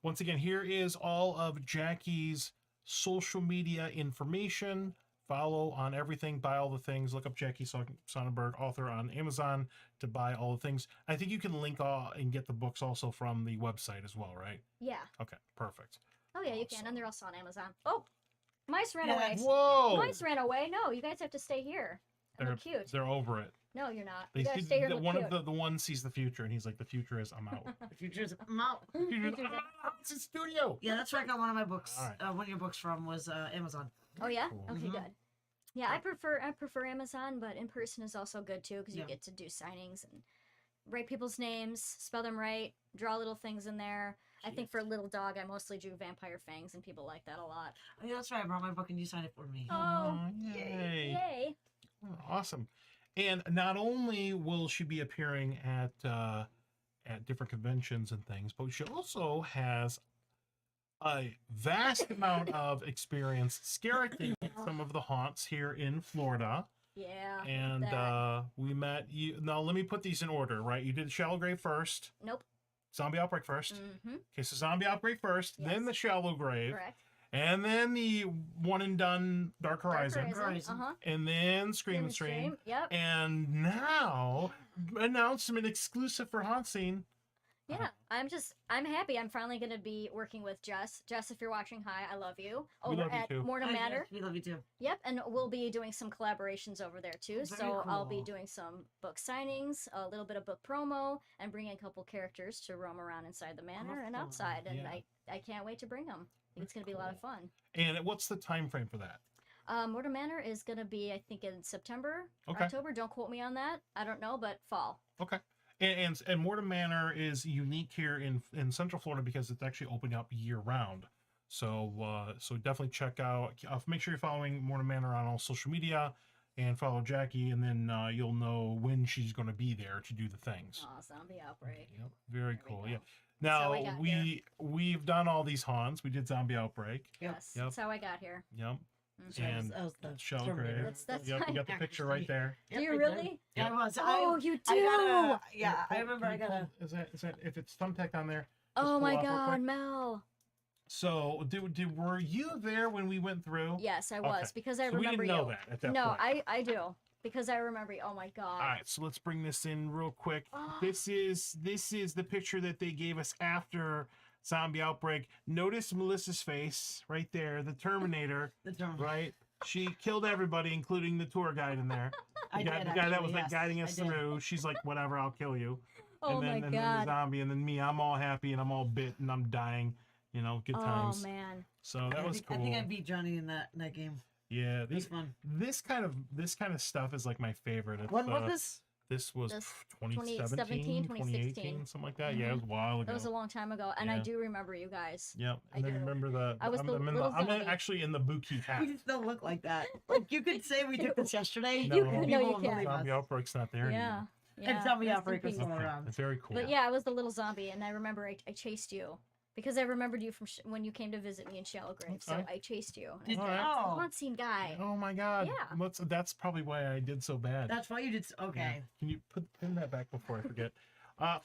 Once again, here is all of Jackie's social media information. Follow on everything, buy all the things. Look up Jackie Sonnenberg, author, on Amazon to buy all the things. I think you can link all and get the books also from the website as well, right? Yeah. Okay, perfect. Oh yeah, you can, and they're also on Amazon. Oh, mice ran Yeah, away. that's- Whoa! Mice ran away. No, you guys have to stay here. And they're cute. They're over it. No, you're not. They You gotta see stay here and that look one cute. of the one sees the future, and he's like, "The future is I'm out." The future's I'm out. The future is, Future's "Ah, it's a studio. Yeah, that's where I got one of my books. All right. One of your books from was Amazon. Oh yeah. Cool. Okay, Mhm. good. Yeah, I prefer Amazon, but in person is also good too because you Yeah. get to do signings and write people's names, spell them right, draw little things in there. I think for Little Dog, I mostly drew vampire fangs, and people like that a lot. Oh, yeah, that's right. I brought my book and you signed it for me. Oh, yay! Yay! Oh, awesome. And not only will she be appearing at different conventions and things, but she also has a vast amount of experience scare acting at some of the haunts here in Florida. Yeah. And that. we met you. Now let me put these in order, right? You did Shallow Grave first, Nope. Zombie Outbreak first. Mm-hmm. Okay, so Zombie Outbreak first, then Yes. the Shallow Grave, Correct. and then the one and done Dark Horizon, Horizon. Uh huh. and then Scream and Stream. Yep. And now, announcement exclusive for HauntScene. Yeah, I'm happy. I'm finally gonna be working with Jess. Jess, if you're watching, hi, I love you. We Over love you at too. Mortem Hi, Manor. yes, we love you too. Yep, and we'll be doing some collaborations over there too. Very So I'll be cool. doing some book signings, a little bit of book promo, and bringing a couple characters to roam around inside the manor and Awesome. outside. And Yeah. I can't wait to bring them. I think it's gonna be a lot of fun. And what's the time frame for that? Mortem Manor is gonna be, I think, in September, Okay. October. Don't quote me on that. I don't know, but fall. Okay. And Mortem Manor is unique here in Central Florida because it's actually opening up year round. So so definitely check out. Make sure you're following Mortem Manor on all social media, and follow Jackie, and then you'll know when she's going to be there to do the things. Oh, zombie outbreak. Yep, very There we cool. go. Yeah. That's how I Now got here. we've done all these haunts. We did Zombie Outbreak. Yes, Yep. that's how I got here. Yep. Mhm. And that was the Shell Terminator. Grave. That's Yep, you got the picture right there. Do you I did. really? Yeah, Yep. I was. Oh, you do. I gotta, Yeah, I remember can I you gotta. pull- Is that if it's thumbtacked on there? just Oh pull my off real quick. God, Mel. So, were you there when we went through? Yes, I was Okay. because I So we remember didn't know you. that at that No, point. I do because I remember you. Oh my God. All right, so let's bring this in real quick. Oh. This is the picture that they gave us after Zombie Outbreak. Notice Melissa's face right there, the Terminator, The Terminator. right? She killed everybody, including the tour guide in there. I The did, guy that was actually, like yes, guiding I us did. through. She's like, whatever, I'll kill you. Oh my and then the God. zombie, and then me, I'm all happy and I'm all bit and I'm dying. You know, good times. Oh man. So that was cool. I think I beat Johnny in that game. Yeah, It was fun. this kind of stuff is like my favorite. It's, When was this? This was This 2017, 2018, something like that. Yeah, it was a while ago. That was a long time ago, and I Yeah. do remember you guys. Yep. I And then do. remember the I was the little I'm zombie. actually in the Buki hat. We just don't look like that. Like you could say we took this yesterday. No. You No, could, and no, people you would can't. believe us. Zombie Outbreak's not there Yeah. anymore. Yeah. And Zombie rest in Outbreak was peace. still around. It's very cool. But yeah, I was the little zombie, and I remember I chased you because I remembered you from when you came to visit me in Shallow Grave. So Okay. I chased you. Did And All I right. said, Oh. HauntScene guy. Oh my God. Yeah. That's probably why I did so bad. That's why you did. Okay. Yeah. Can you pin that back before I forget?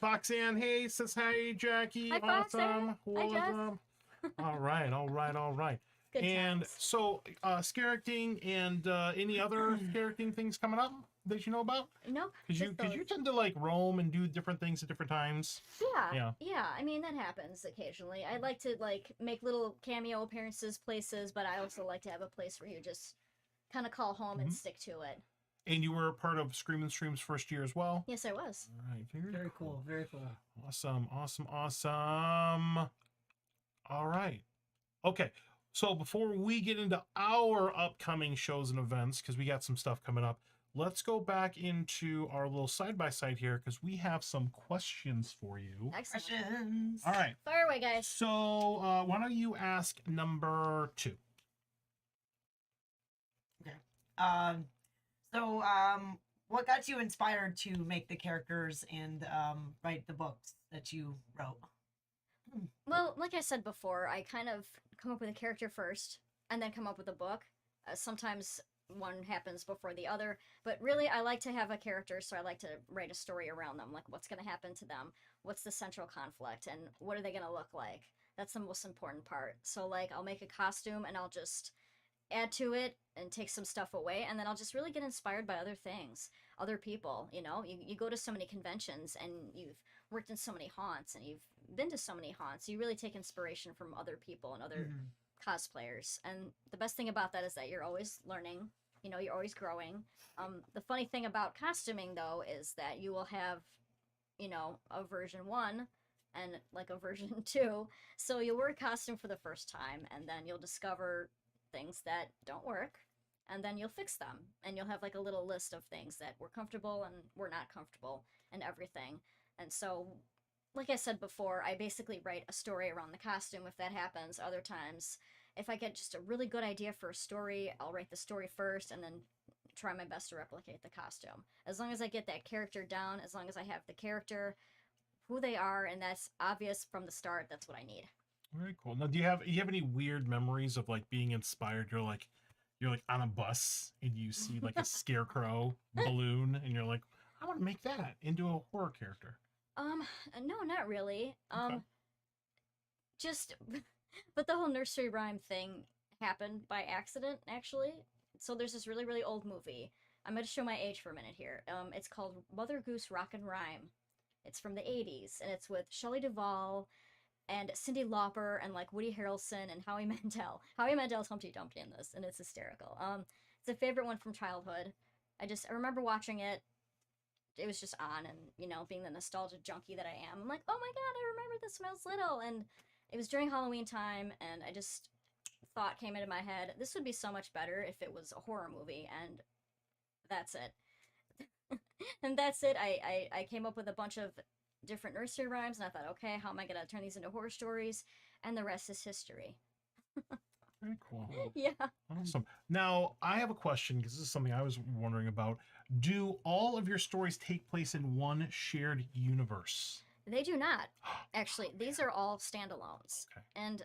Foxanne, hey, says hi, Jackie. Hi, Foxanne. Awesome. Hi, Jess. Awesome. All right. Good And times. so, scare acting and any other scare acting things coming up that you know about? No. Because you just those. tend to like roam and do different things at different times. Yeah. Yeah. I mean, that happens occasionally. I like to like make little cameo appearances places, but I also like to have a place where you just kind of call home and Mhm. stick to it. And you were a part of Scream and Stream's first year as well. Yes, I was. All right. Very cool. Very cool. Awesome. All right. Okay. So before we get into our upcoming shows and events, because we got some stuff coming up, let's go back into our little side-by-side here because we have some questions for you. Excellent. Questions. All right. Fire away, guys. So why don't you ask number 2? What got you inspired to make the characters and write the books that you wrote? Well, like I said before, I kind of come up with a character first and then come up with a book. Sometimes one happens before the other, but really I like to have a character, so I like to write a story around them, like what's going to happen to them, what's the central conflict, and what are they going to look like. That's the most important part. So like I'll make a costume and I'll just add to it and take some stuff away, and then I'll just really get inspired by other things, other people. You know, you go to so many conventions and you've worked in so many haunts and you've been to so many haunts, you really take inspiration from other people and other cosplayers. And the best thing about that is that you're always learning, you know, you're always growing. The funny thing about costuming though is that you will have, you know, a version 1 and like a version 2, so you'll wear a costume for the first time and then you'll discover things that don't work, and then you'll fix them, and you'll have like a little list of things that were comfortable and were not comfortable and everything. And so like I said before, I basically write a story around the costume if that happens. Other times, if I get just a really good idea for a story, I'll write the story first and then try my best to replicate the costume. As long as I get that character down, as long as I have the character, who they are, and that's obvious from the start, that's what I need. Very cool. Now, do you have any weird memories of like being inspired? You're like on a bus and you see like a scarecrow balloon and you're like, I want to make that into a horror character. No, not really. Okay. Just, but the whole nursery rhyme thing happened by accident, actually. So there's this really, really old movie. I'm going to show my age for a minute here. It's called Mother Goose Rock and Rhyme. It's from the 80s, and it's with Shelley Duvall and Cyndi Lauper and like Woody Harrelson and Howie Mandel. Howie Mandel's Humpty Dumpty in this, and it's hysterical. It's a favorite one from childhood. I remember watching it. It was just on, and you know, being the nostalgia junkie that I am, I'm like, oh my god, I remember this when I was little. And it was during Halloween time, and I just thought came into my head, this would be so much better if it was a horror movie, and that's it. And that's it. I came up with a bunch of different nursery rhymes, and I thought, okay, how am I gonna turn these into horror stories? And the rest is history. Very cool. Yeah. Awesome. Now, I have a question because this is something I was wondering about. Do all of your stories take place in one shared universe? They do not. Actually, these are all standalones. Okay. And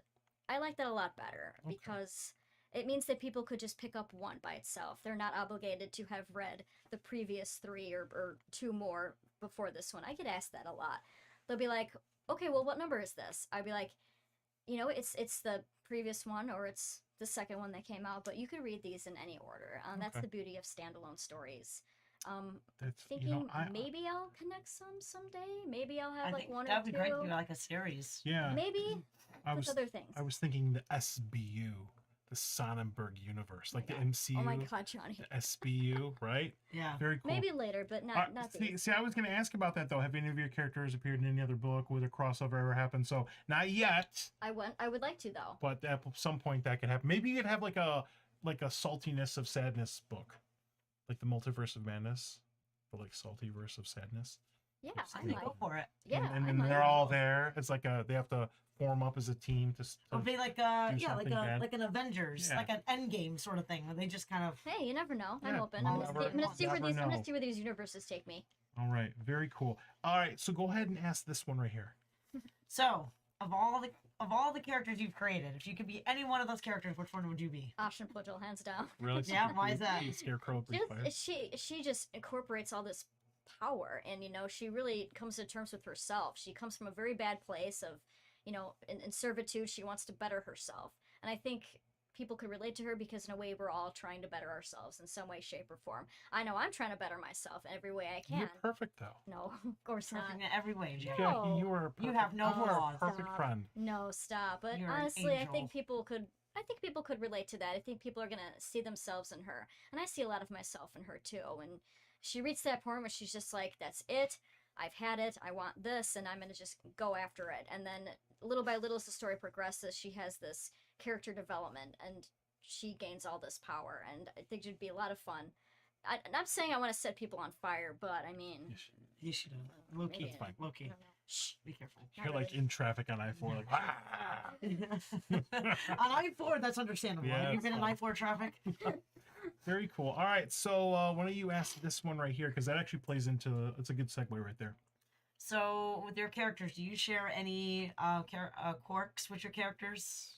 I like that a lot better Okay. because it means that people could just pick up one by itself. They're not obligated to have read the previous 3 or 2 more before this one. I get asked that a lot. They'll be like, okay, well, what number is this? I'd be like, it's the previous one or it's the second one that came out, but you could read these in any order. That's Okay. the beauty of standalone stories. That's Thinking maybe I'll connect some someday. Maybe I'll have I like think one or that'd be two. great to do like a series. yeah. Maybe I with was other things. I was thinking the SBU, the Sonnenberg universe, like the MCU. Oh my god, Johnny. The SBU, right? Yeah. Very cool. Maybe later, but not these. See, I was going to ask about that though. Have any of your characters appeared in any other book where the crossover ever happened? So not yet, I would like to though. but at some point that could happen. Maybe you could have like a saltiness of sadness book, like the Multiverse of Madness, but like salty verse of sadness. Yeah, I I think might. go for it. Yeah, and I then might. they're all there. It's like they have to form up as a team to It'll be like something bad. like an Avengers, Yeah. like an Endgame sort of thing where they just kind of. Hey, you never know. I'm Yeah, open. you I'm gonna see where never these. I'm know. gonna see where these universes take me. All right, very cool. All right, so go ahead and ask this one right here. So of all the characters you've created, if you could be any one of those characters, which one would you be? Ashen Pudgel, hands down. Really? Yeah, why is that? Scarecrow, Greek fire. She just incorporates all this power, and she really comes to terms with herself. She comes from a very bad place of, in servitude. She wants to better herself, and I think people could relate to her because in a way we're all trying to better ourselves in some way, shape, or form. I know I'm trying to better myself in every way I can. You're perfect though. No, of course not. Perfect in every way, Jackie. No. Jackie, you are a perfect, You have no you are flaws. a perfect Stop. friend. No, stop. But You're an honestly, I angel. think people could relate to that. I think people are gonna see themselves in her, and I see a lot of myself in her too. And she reaches that point where she's just like, "That's it. I've had it. I want this, and I'm gonna just go after it." And then little by little, as the story progresses, she has this character development, and she gains all this power. And I think it'd be a lot of fun. I'm not saying I want to set people on fire, but I mean, You should have. Low-key. Maybe. fine. I Low-key. don't know. Shh. Be careful. Not You're like really. in traffic on I-4, like ah. On I-4, that's understandable. Yeah, Have you it's been in fine. I-4 traffic? Very cool. All right, so why don't you ask this one right here because that actually plays into it's a good segue right there. So, with your characters, do you share any quirks with your characters?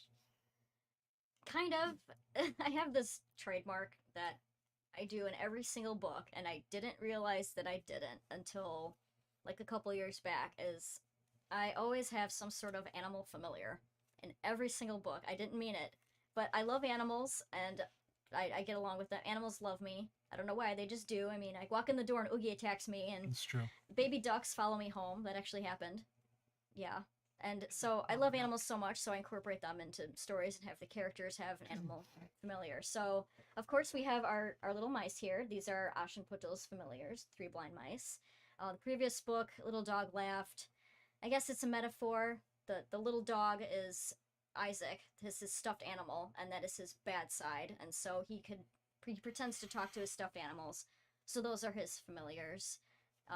Kind of. I have this trademark that I do in every single book, and I didn't realize that I didn't until like a couple years back, is I always have some sort of animal familiar in every single book. I didn't mean it, but I love animals, and I get along with them. Animals love me. I don't know why, they just do. I mean, I walk in the door and Oogie attacks me, and It's true. baby ducks follow me home. That actually happened. Yeah. And so I love animals so much, so I incorporate them into stories and have the characters have an animal familiar. So, of course, we have our little mice here. These are Aschenputtel's familiars, 3 blind mice. The previous book, Little Dog Laughed. I guess it's a metaphor. The little dog is Isaac, his stuffed animal, and that is his bad side. And so he pretends to talk to his stuffed animals. So those are his familiars.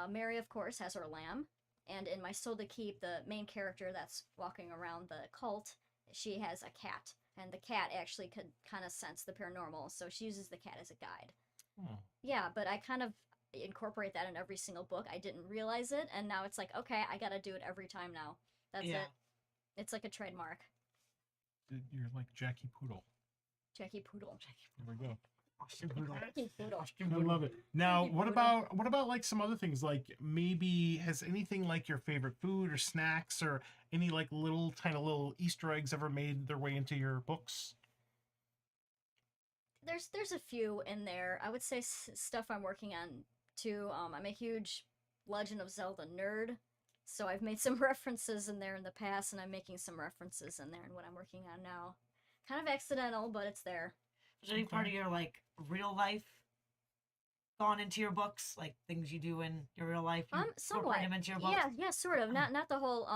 Mary, of course, has her lamb. And in My Soul to Keep, the main character that's walking around the cult, she has a cat. And the cat actually could kind of sense the paranormal, so she uses the cat as a guide. Oh. Yeah, but I kind of incorporate that in every single book. I didn't realize it, and now it's like, okay, I gotta do it every time now. That's Yeah. it. It's like a trademark. You're like Jackie Poodle. Jackie Poodle. There we go. Jackie Poodle. I love it. Now, Jackie what Poodle. about like some other things? Like maybe has anything like your favorite food or snacks or any like little Easter eggs ever made their way into your books? There's a few in there. I would say stuff I'm working on too. I'm a huge Legend of Zelda nerd, so I've made some references in there in the past, and I'm making some references in there in what I'm working on now. Kind of accidental, but it's there. Is there any part of your like real life gone into your books, like things you do in your real life? You Somewhat. incorporate them into your books? Yeah, sort of. Not the whole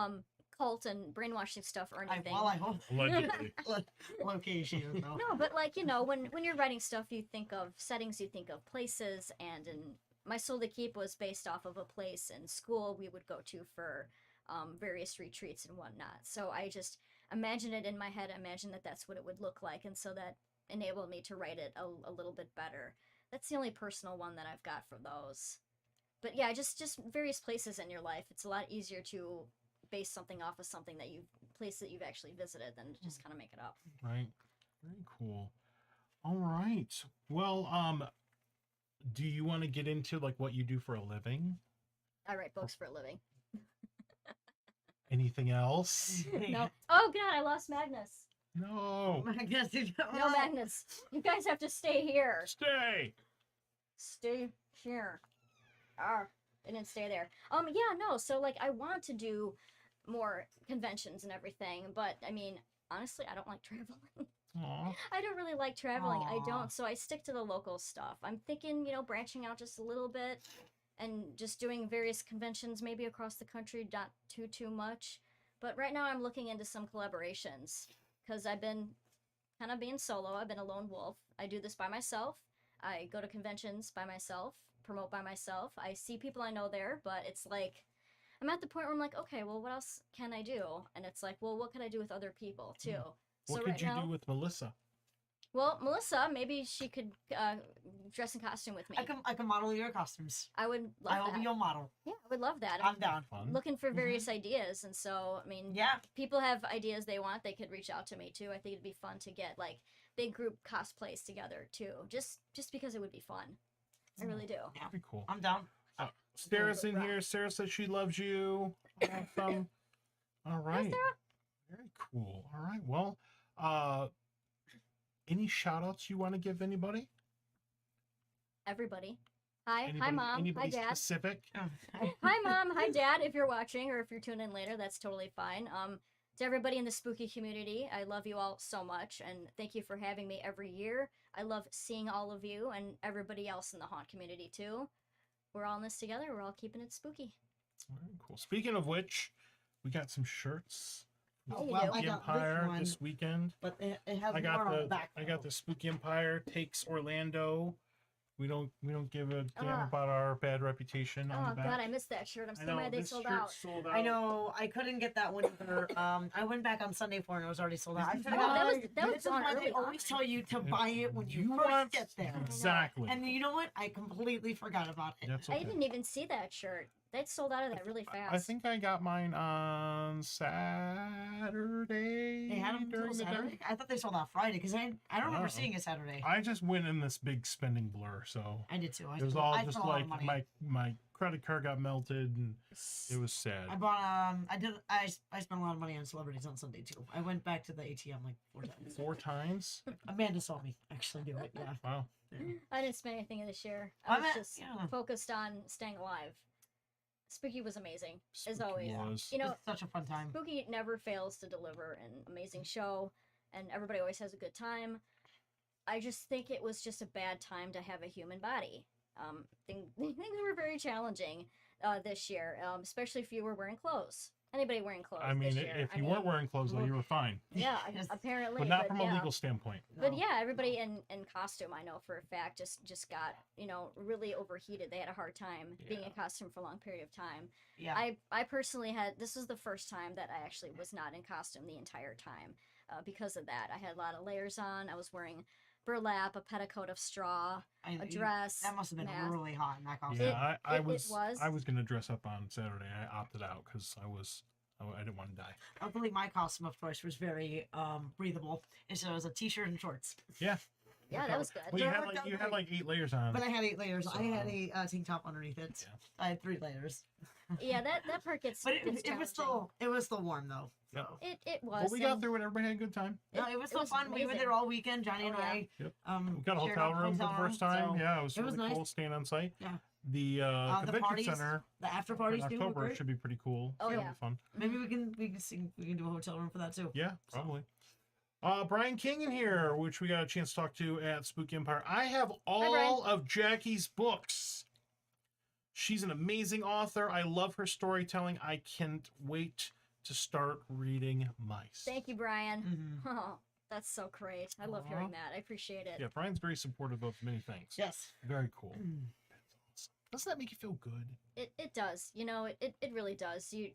cult and brainwashing stuff or anything. I hope. Allegedly. Location, though. No, but like, when you're writing stuff, you think of settings, you think of places, and in My Soul to Keep was based off of a place in school we would go to for various retreats and whatnot. So imagine it in my head, imagine that that's what it would look like, and so that enabled me to write it a little bit better. That's the only personal one that I've got for those. But yeah, just various places in your life. It's a lot easier to base something off of something that place that you've actually visited than to just kind of make it up. Right. Very cool. All right. Well, do you want to get into like what you do for a living? I write books for a living. Anything else? No. Oh god, I lost Magnus. No. Magnus, No Magnus. You guys have to stay here. Stay. Stay here. I didn't stay there. Yeah, no. So like, I want to do more conventions and everything, but I mean, honestly, I don't like traveling. Aw. I don't really like traveling. I Aw. don't. So I stick to the local stuff. I'm thinking, branching out just a little bit and just doing various conventions, maybe across the country, not too much. But right now, I'm looking into some collaborations because I've been kind of being solo. I've been a lone wolf. I do this by myself. I go to conventions by myself, promote by myself. I see people I know there, but it's like, I'm at the point where I'm like, okay, well, what else can I do? And it's like, well, what can I do with other people too? What So could right you now, do with Melissa? well, Melissa, maybe she could dress in costume with me. I can model your costumes. I would love I will that. be your model. Yeah, I would love that. I'm down. Fun. Looking for various ideas, and so I mean, Yeah. people have ideas they want. They could reach out to me too. I think it'd be fun to get like big group cosplays together too, just because it would be fun. I really do. Yeah. That'd be cool. I'm down. Sarah's in here. Sarah says she loves you. Awesome. All right. Sarah. Very cool. All right. Well, any shout outs you want to give anybody? Everybody. Hi, Anybody, Mom. Anybody Hi, Dad. specific? Hi, Mom. Hi, Dad. If you're watching or if you're tuning in later, that's totally fine. To everybody in the spooky community, I love you all so much, and thank you for having me every year. I love seeing all of you and everybody else in the haunt community too. We're all in this together. We're all keeping it spooky. Very cool. Speaking of which, we got some shirts. Oh, you well, do? I Spooky got Empire this one, this weekend. but it has I more got on the the back. the Spooky Empire takes Orlando. We don't give a damn Ah. about our bad reputation on Oh the back. God, I missed that shirt. I'm I so mad they this sold shirt out. sold out. I know. I couldn't get that one either. I went back on Sunday for it and it was already sold out. I should've Oh, got that was it. that This was is on why they early always on. tell you to buy it when you want first get there. exactly. And you know what? I completely forgot about it. That's I okay. didn't even see that shirt. That sold out of that really fast. I think I got mine on Saturday. They had them during until the day. Saturday. I thought they sold out Friday because I don't remember Oh. seeing it Saturday. I just went in this big spending blur, so I did too. it was spent- all I just spent a lot like of money. my credit card got melted, and it was sad. I bought I spent a lot of money on celebrities on Sunday too. I went back to the ATM like 4 times. 4 times. Amanda saw me actually do it. Yeah. Wow. I didn't spend anything this year. I I was meant- just yeah. focused on staying alive. Spooky was amazing, as Spooky always. was. You know, It's such a fun time. Spooky never fails to deliver an amazing show, and everybody always has a good time. I just think it was just a bad time to have a human body. Things were very challenging this year, especially if you were wearing clothes. Anybody wearing clothes I mean, this year. if you weren't wearing clothes, though, you were fine. Yeah, Yes. apparently. But not from a yeah. legal standpoint. But No. yeah, everybody in costume, I know for a fact, just got, really overheated. They had a hard time being in costume for a long period of time. Yeah. I personally this was the first time that I actually was not in costume the entire time because of that. I had a lot of layers on. I was wearing burlap, a petticoat of straw, a dress. That must have been mask. really hot in that costume. Yeah, I it was was. I was gonna dress up on Saturday. I opted out because I didn't want to die. Luckily, my costume of choice was very breathable, and so it was a t-shirt and shorts. Yeah, that was good. Well, you That had worked out you had great. like 8 layers on. But I had 8 layers. I So- had a tank top underneath it. Yeah. I had 3 layers. Yeah, that part gets. But gets it was challenging. still warm though. Yep. So. It was. But we got and through it. Everybody had a good time. No, it was still fun. We were amazing. there all weekend. Johnny and Oh, yeah. I. Yep. We Got a shared hotel out room for the first time. so Yeah, it was it was really nice. cool staying on site. Yeah. The The convention parties, center the after in parties too. were October great. should be pretty cool. Oh, It'll yeah. be fun. Maybe we can do a hotel room for that too. Yeah, probably. Brian King in here, which we got a chance to talk to at Spooky Empire. I have all of Jackie's books. She's an amazing author. I love her storytelling. I can't wait to start reading Mice. Thank you, Brian. Mhm. Oh, that's so great. I love hearing that. I appreciate it. Yeah, Brian's very supportive of many things. Yes. Very cool. Mm. That's awesome. Doesn't that make you feel good? It does. It really does. You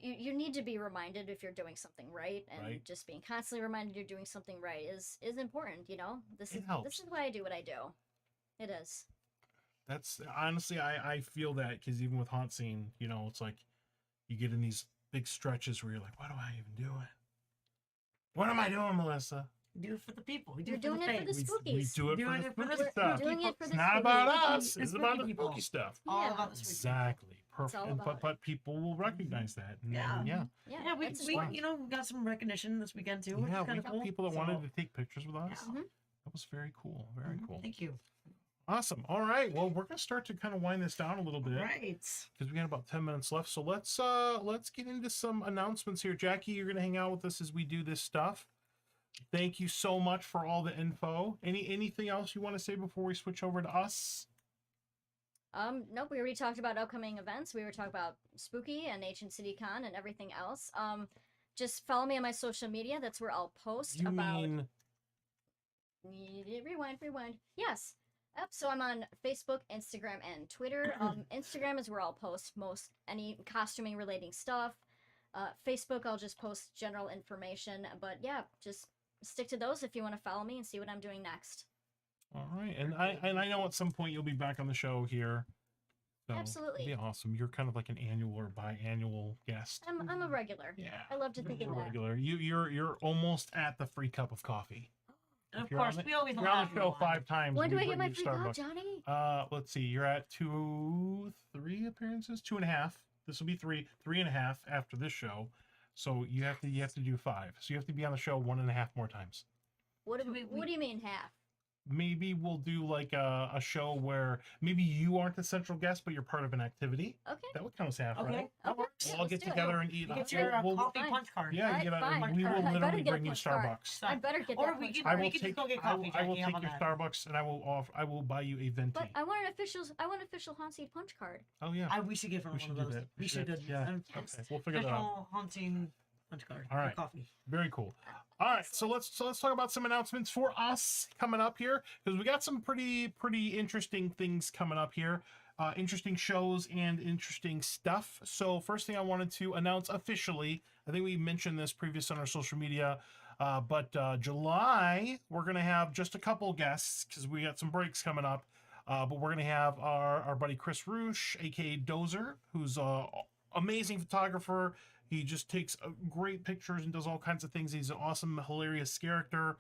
you need to be reminded if you're doing something right, and Right. just being constantly reminded you're doing something right is important. You know, It helps. this is why I do what I do. It is. That's honestly, I feel that because even with HauntScene, you know, it's like you get in these big stretches where you're like, why do I even do it? What am I doing, Melissa? Do it for the people. We do You're it for the doing it for the fans. spookies. We do it Doing for it the for the spooky spooky stuff. Doing it for It's the not spooky. about The us. spooky It's about the people. spooky stuff. All Yeah. about the spooky Exactly. Perfect. all And, about but people will recognize that. And, Yeah. yeah. Yeah, Yeah, we it's we important. you know we got some recognition this weekend too, which Yeah, is we kind of got cool. people that So, wanted to take pictures with us. yeah. Mhm. That was very cool. Very cool. Thank you. Awesome. All right. Well, we're gonna start to kind of wind this down a little bit Right. because we got about 10 minutes left. So let's get into some announcements here. Jackie, you're gonna hang out with us as we do this stuff. Thank you so much for all the info. Anything else you want to say before we switch over to us? Nope, we already talked about upcoming events. We were talking about Spooky and Ancient City Con and everything else. Just follow me on my social media. That's where I'll post You about. mean Rewind. Yes. Yep. So I'm on Facebook, Instagram, and Twitter. Instagram is where I'll post any costuming relating stuff. Facebook, I'll just post general information. But yeah, just stick to those if you want to follow me and see what I'm doing next. all right? And I know at some point you'll be back on the show here. So Absolutely. it'd be awesome. You're kind of like an annual or biannual guest. I'm a regular. Yeah. I love to think You're of a that. regular. You're almost at the free cup of coffee. And of If you're on course, the- we always You're on have the you show 5 times. When do we I get bring my you free cup, Starbucks. Johnny? Let's see. You're at 3 appearances, 2.5. This will be 3.5 after this show. So you have to do 5. So you have to be on the show 1.5 more times. What do you mean half? Maybe we'll do like a show where maybe you aren't the central guest, but you're part of an activity. Okay. That would count as half, Okay. right? Okay. We'll all let's get do it. together and eat. You get your coffee Fine. punch card. Yeah, you get Fine. we will I better literally get a bring you punch card. Starbucks. I better get Or that we punch can- card. we can just go get coffee, I will Jackie, how take your about Starbucks and I will buy you a venti. But I want an official HauntScene punch card. Oh yeah. We should give her We one should of do those. that. We should do Yeah. an Okay. We'll figure that out. official haunting punch card. All for right. Coffee. Very cool. All right, so let's talk about some announcements for us coming up here because we got some pretty interesting things coming up here, interesting shows and interesting stuff. So first thing I wanted to announce officially, I think we mentioned this previous on our social media, but July we're gonna have just a couple guests because we got some breaks coming up. But we're gonna have our buddy Chris Roosh, aka Dozer, who's a amazing photographer. He just takes great pictures and does all kinds of things. He's an awesome, hilarious character.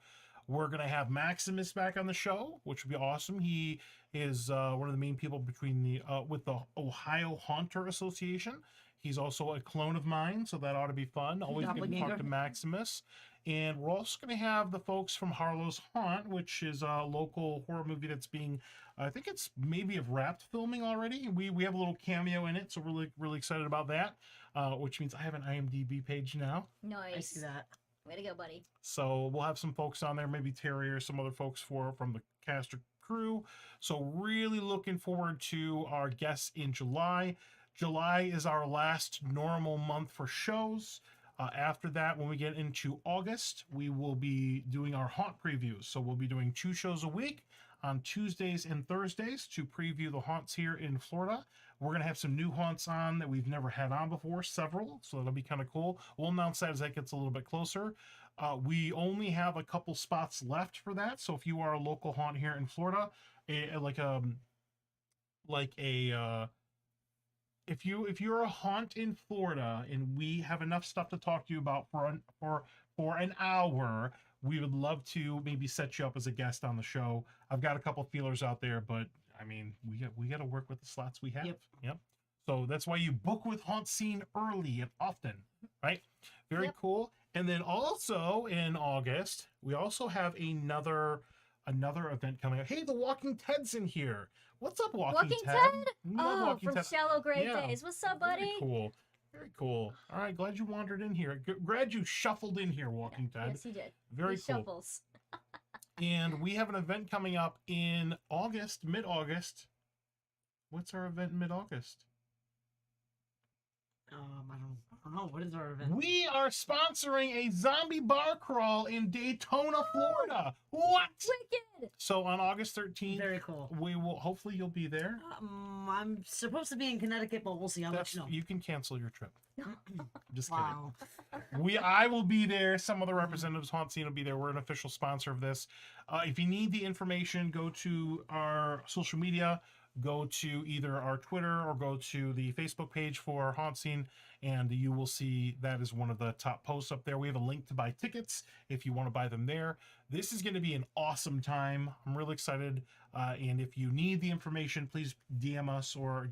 We're going to have Maximus back on the show, which would be awesome. He is one of the main people between with the Ohio Haunter Association. He's also a clone of mine, so that ought to be fun. Always get to talk to Maximus. And we're also going to have the folks from Harlow's Haunt, which is a local horror movie that's being, I think it's maybe wrapped filming already. We have a little cameo in it, so really excited about that. Which means I have an IMDb page now. Nice. I see that. Way to go, buddy. So we'll have some folks on there, maybe Terry or some other folks from the cast or crew. So really looking forward to our guests in July. July is our last normal month for shows. After that, when we get into August, we will be doing our haunt previews. So we'll be doing 2 shows a week on Tuesdays and Thursdays to preview the haunts here in Florida. We're going to have some new haunts on that we've never had on before, several, so that'll be kind of cool. We'll announce that as that gets a little bit closer. We only have a couple spots left for that, so if you are a local haunt here in Florida, if you're a haunt in Florida and we have enough stuff to talk to you about for an hour, we would love to maybe set you up as a guest on the show. I've got a couple feelers out there, but I mean, we got to work with the slots we have. Yep. So that's why you book with HauntScene early and often, right? Very cool. And then also in August, we also have another event coming up. Hey, the Walking Ted's in here. What's up, Walking Ted? From Shallow Grave Days. What's up, buddy? Very cool. Very cool. All right, glad you wandered in here. Glad you shuffled in here, Walking Ted. Yes, he did. Very cool. Shuffles. And we have an event coming up in August, mid-August. What's our event in mid-August? I don't know. What is our event? We are sponsoring a zombie bar crawl in Daytona, Florida. What? Wicked! So on August 13th, Very cool. we will. Hopefully, you'll be there. I'm supposed to be in Connecticut, but we'll see. I'll let you know. You can cancel your trip. Just Wow. kidding. I will be there. Some other representatives, HauntScene, will be there. We're an official sponsor of this. If you need the information, go to our social media. Go to either our Twitter or go to the Facebook page for HauntScene, and you will see that is one of the top posts up there. We have a link to buy tickets if you want to buy them there. This is going to be an awesome time. I'm really excited. And if you need the information, please DM us or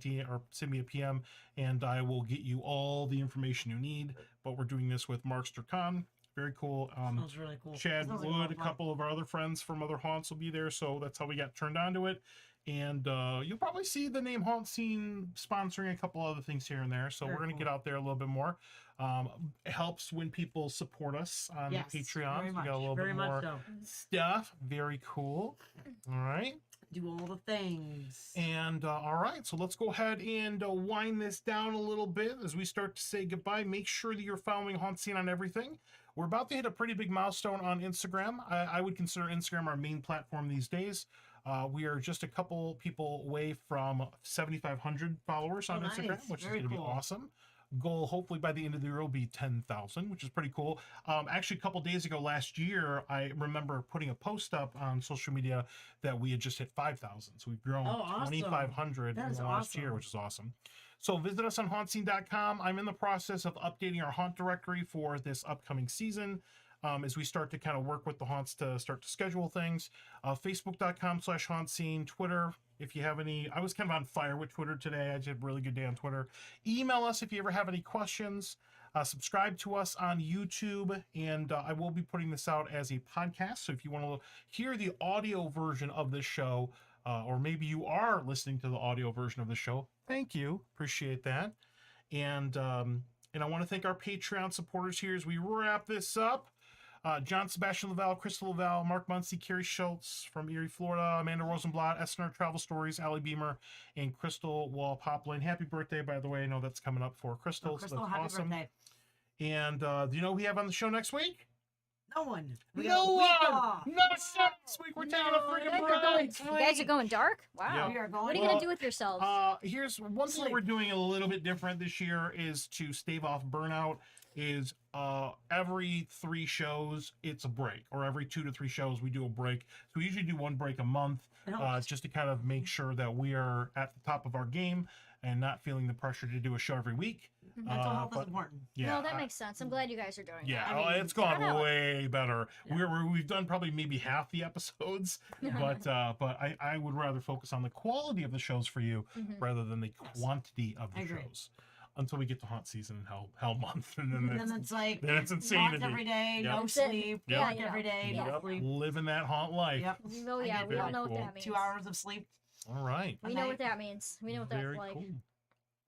send me a PM, and I will get you all the information you need. But we're doing this with Markster Con. Very cool. Sounds really cool. Chad Sounds like a lot Wood, of a fun. couple of our other friends from other haunts will be there, so that's how we got turned on to it. And you'll probably see the name HauntScene sponsoring a couple other things here and there. So Very we're going to cool. get out there a little bit more. It helps when people support us on Yes, Patreon. very We much. got a little Very bit much more so. stuff. Very cool. All right. Do all the things. And all right, so let's go ahead and wind this down a little bit as we start to say goodbye. Make sure that you're following HauntScene on everything. We're about to hit a pretty big milestone on Instagram. I would consider Instagram our main platform these days. We are just a couple people away from 7,500 followers on Oh, Instagram, nice. which Very is going to be cool. awesome. Goal, hopefully by the end of the year, will be 10,000, which is pretty cool. Actually, a couple days ago last year, I remember putting a post up on social media that we had just hit 5,000. So we've grown Oh, awesome. 2,500 That in is the last year, awesome. which is awesome. So visit us on HauntScene.com. I'm in the process of updating our haunt directory for this upcoming season. As we start to kind of work with the haunts to start to schedule things. Facebook.com/HauntScene, Twitter. If you have any, I was kind of on fire with Twitter today. I did a really good day on Twitter. Email us if you ever have any questions. Subscribe to us on YouTube, and I will be putting this out as a podcast. So if you want to hear the audio version of this show, or maybe you are listening to the audio version of the show, thank you. Appreciate that. And I want to thank our Patreon supporters here as we wrap this up. John Sebastian Laval, Crystal Laval, Mark Muncie, Carrie Schultz from Erie, Florida, Amanda Rosenblatt, Essner Travel Stories, Allie Beamer, and Crystal Wall Poplin. Happy birthday, by the way. I know that's coming up for Crystal. Oh, Crystal, so that's happy awesome. birthday. And do you know who we have on the show next week? No one. We No got a week one! off. No show next week. We're taking a freaking break. You guys are going dark? Wow. Yeah. We are going. What are you Well, going to do with yourselves? Here's one thing that Sleep. we're doing a little bit different this year is to stave off burnout. Is every 3 shows it's a break, or every 2 to 3 shows we do a break. So we usually do one break a month, It helps. just to kind of make sure that we are at the top of our game and not feeling the pressure to do a show every week. Mental health is but- important. Yeah, well, that makes sense. I'm glad you guys are doing yeah, that. I mean, it's gone shout out. way better. Yeah. We've done probably maybe half the episodes, but I would rather focus on the quality of the shows for you Mhm. rather than the quantity of the I agree. shows. Until we get to haunt season and hell month, and And then then it's like then it's haunt insanity. every day, Yep. no That's it. sleep, Yep. work Yeah, every day, yeah. no Yep. sleep. Living that haunt life. Yep. Oh, I yeah, get we very all know cool. what that means. 2 hours of sleep. All right. We a know night. what that means. We know what that's Very like. cool.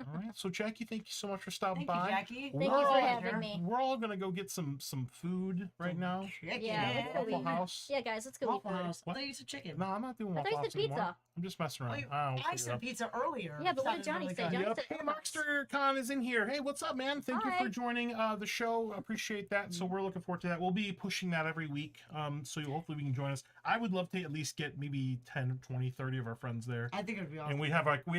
All right. So Jackie, thank you so much for stopping Thank you, by. Jackie. Thank We're you for all- having me. We're all gonna go get some food right now. Chicken. Yeah, let's go Waffle eat. House. Yeah, guys, let's go eat Waffle food. House. I What? thought you said chicken. No, I'm not doing I Waffle thought you House said anymore. pizza. I'm just messing around. Oh, I'll I figure it said out. pizza earlier. Yeah, but what Sounded did Johnny really say? good. Johnny Yep. said Hey, Waffle Markster Con is in here. Hey, what's up, man? Thank you for Hi. joining the show. Appreciate that. So we're looking forward to that. We'll be pushing that every week. So hopefully we can join us. I would love to at least get maybe 10, 20, 30 of our friends there. I think it would be awesome. And we'd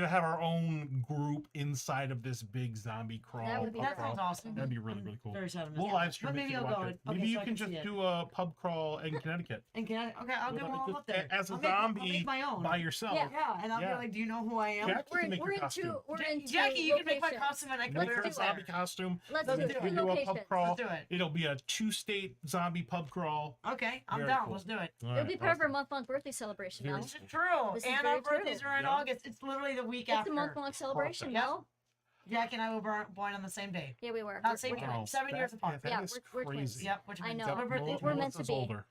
have our own group inside of this big zombie crawl. That would be pub That crawl. sounds awesome. That'd be really, really cool. Very sad to miss We'll that. live stream But it maybe if you I'll watch go. it. Okay, Maybe so you I can see just it. do a pub crawl in Connecticut And can I? Okay, I'll Well, go all just up there. as a I'll make zombie my own. by yourself. Yeah. Yeah, and I'll Yeah. be like, do you know who I am? Jackie can make We're your into costume. we're into Jackie, you can make my locations. costume and I can Make wear her a it zombie there. costume. Let's Let's do do two it. We do a pub locations. crawl. Let's do it. It'll be a 2-state zombie pub crawl. Okay, I'm Very down. cool. Let's do it. All It'll right, be part of our awesome. month-long birthday celebration, Very Mel. This is true. This is And very our birthdays true. are in Yeah. August. It's literally the week It's after. a month-long celebration, Perfect. Mel. Jack and I were born on the same day. Yeah, we were. Not We're- same we're year. Wow. twins. 7 years apart. That Yeah, is we're twins. crazy. Yep, which I means know. our birthdays We're are meant to Melissa's be. older.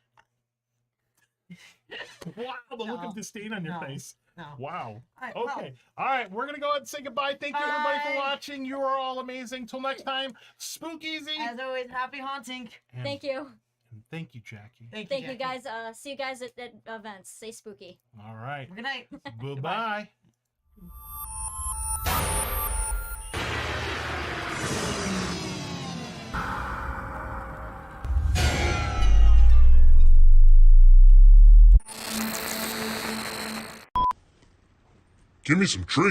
Wow, the look No. of disdain on your No. face. No. Wow. All right, well, Okay. All right. We're going to go ahead and say goodbye. Thank you, everybody, for Bye. watching. You are all amazing. Till next time, spook easy. as always, happy haunting. And- Thank you. And thank you, Jackie. Thank Thank you, Jackie. guys. See you guys at events. Stay spooky. All right. Good night. Bye-bye. Give me some treats.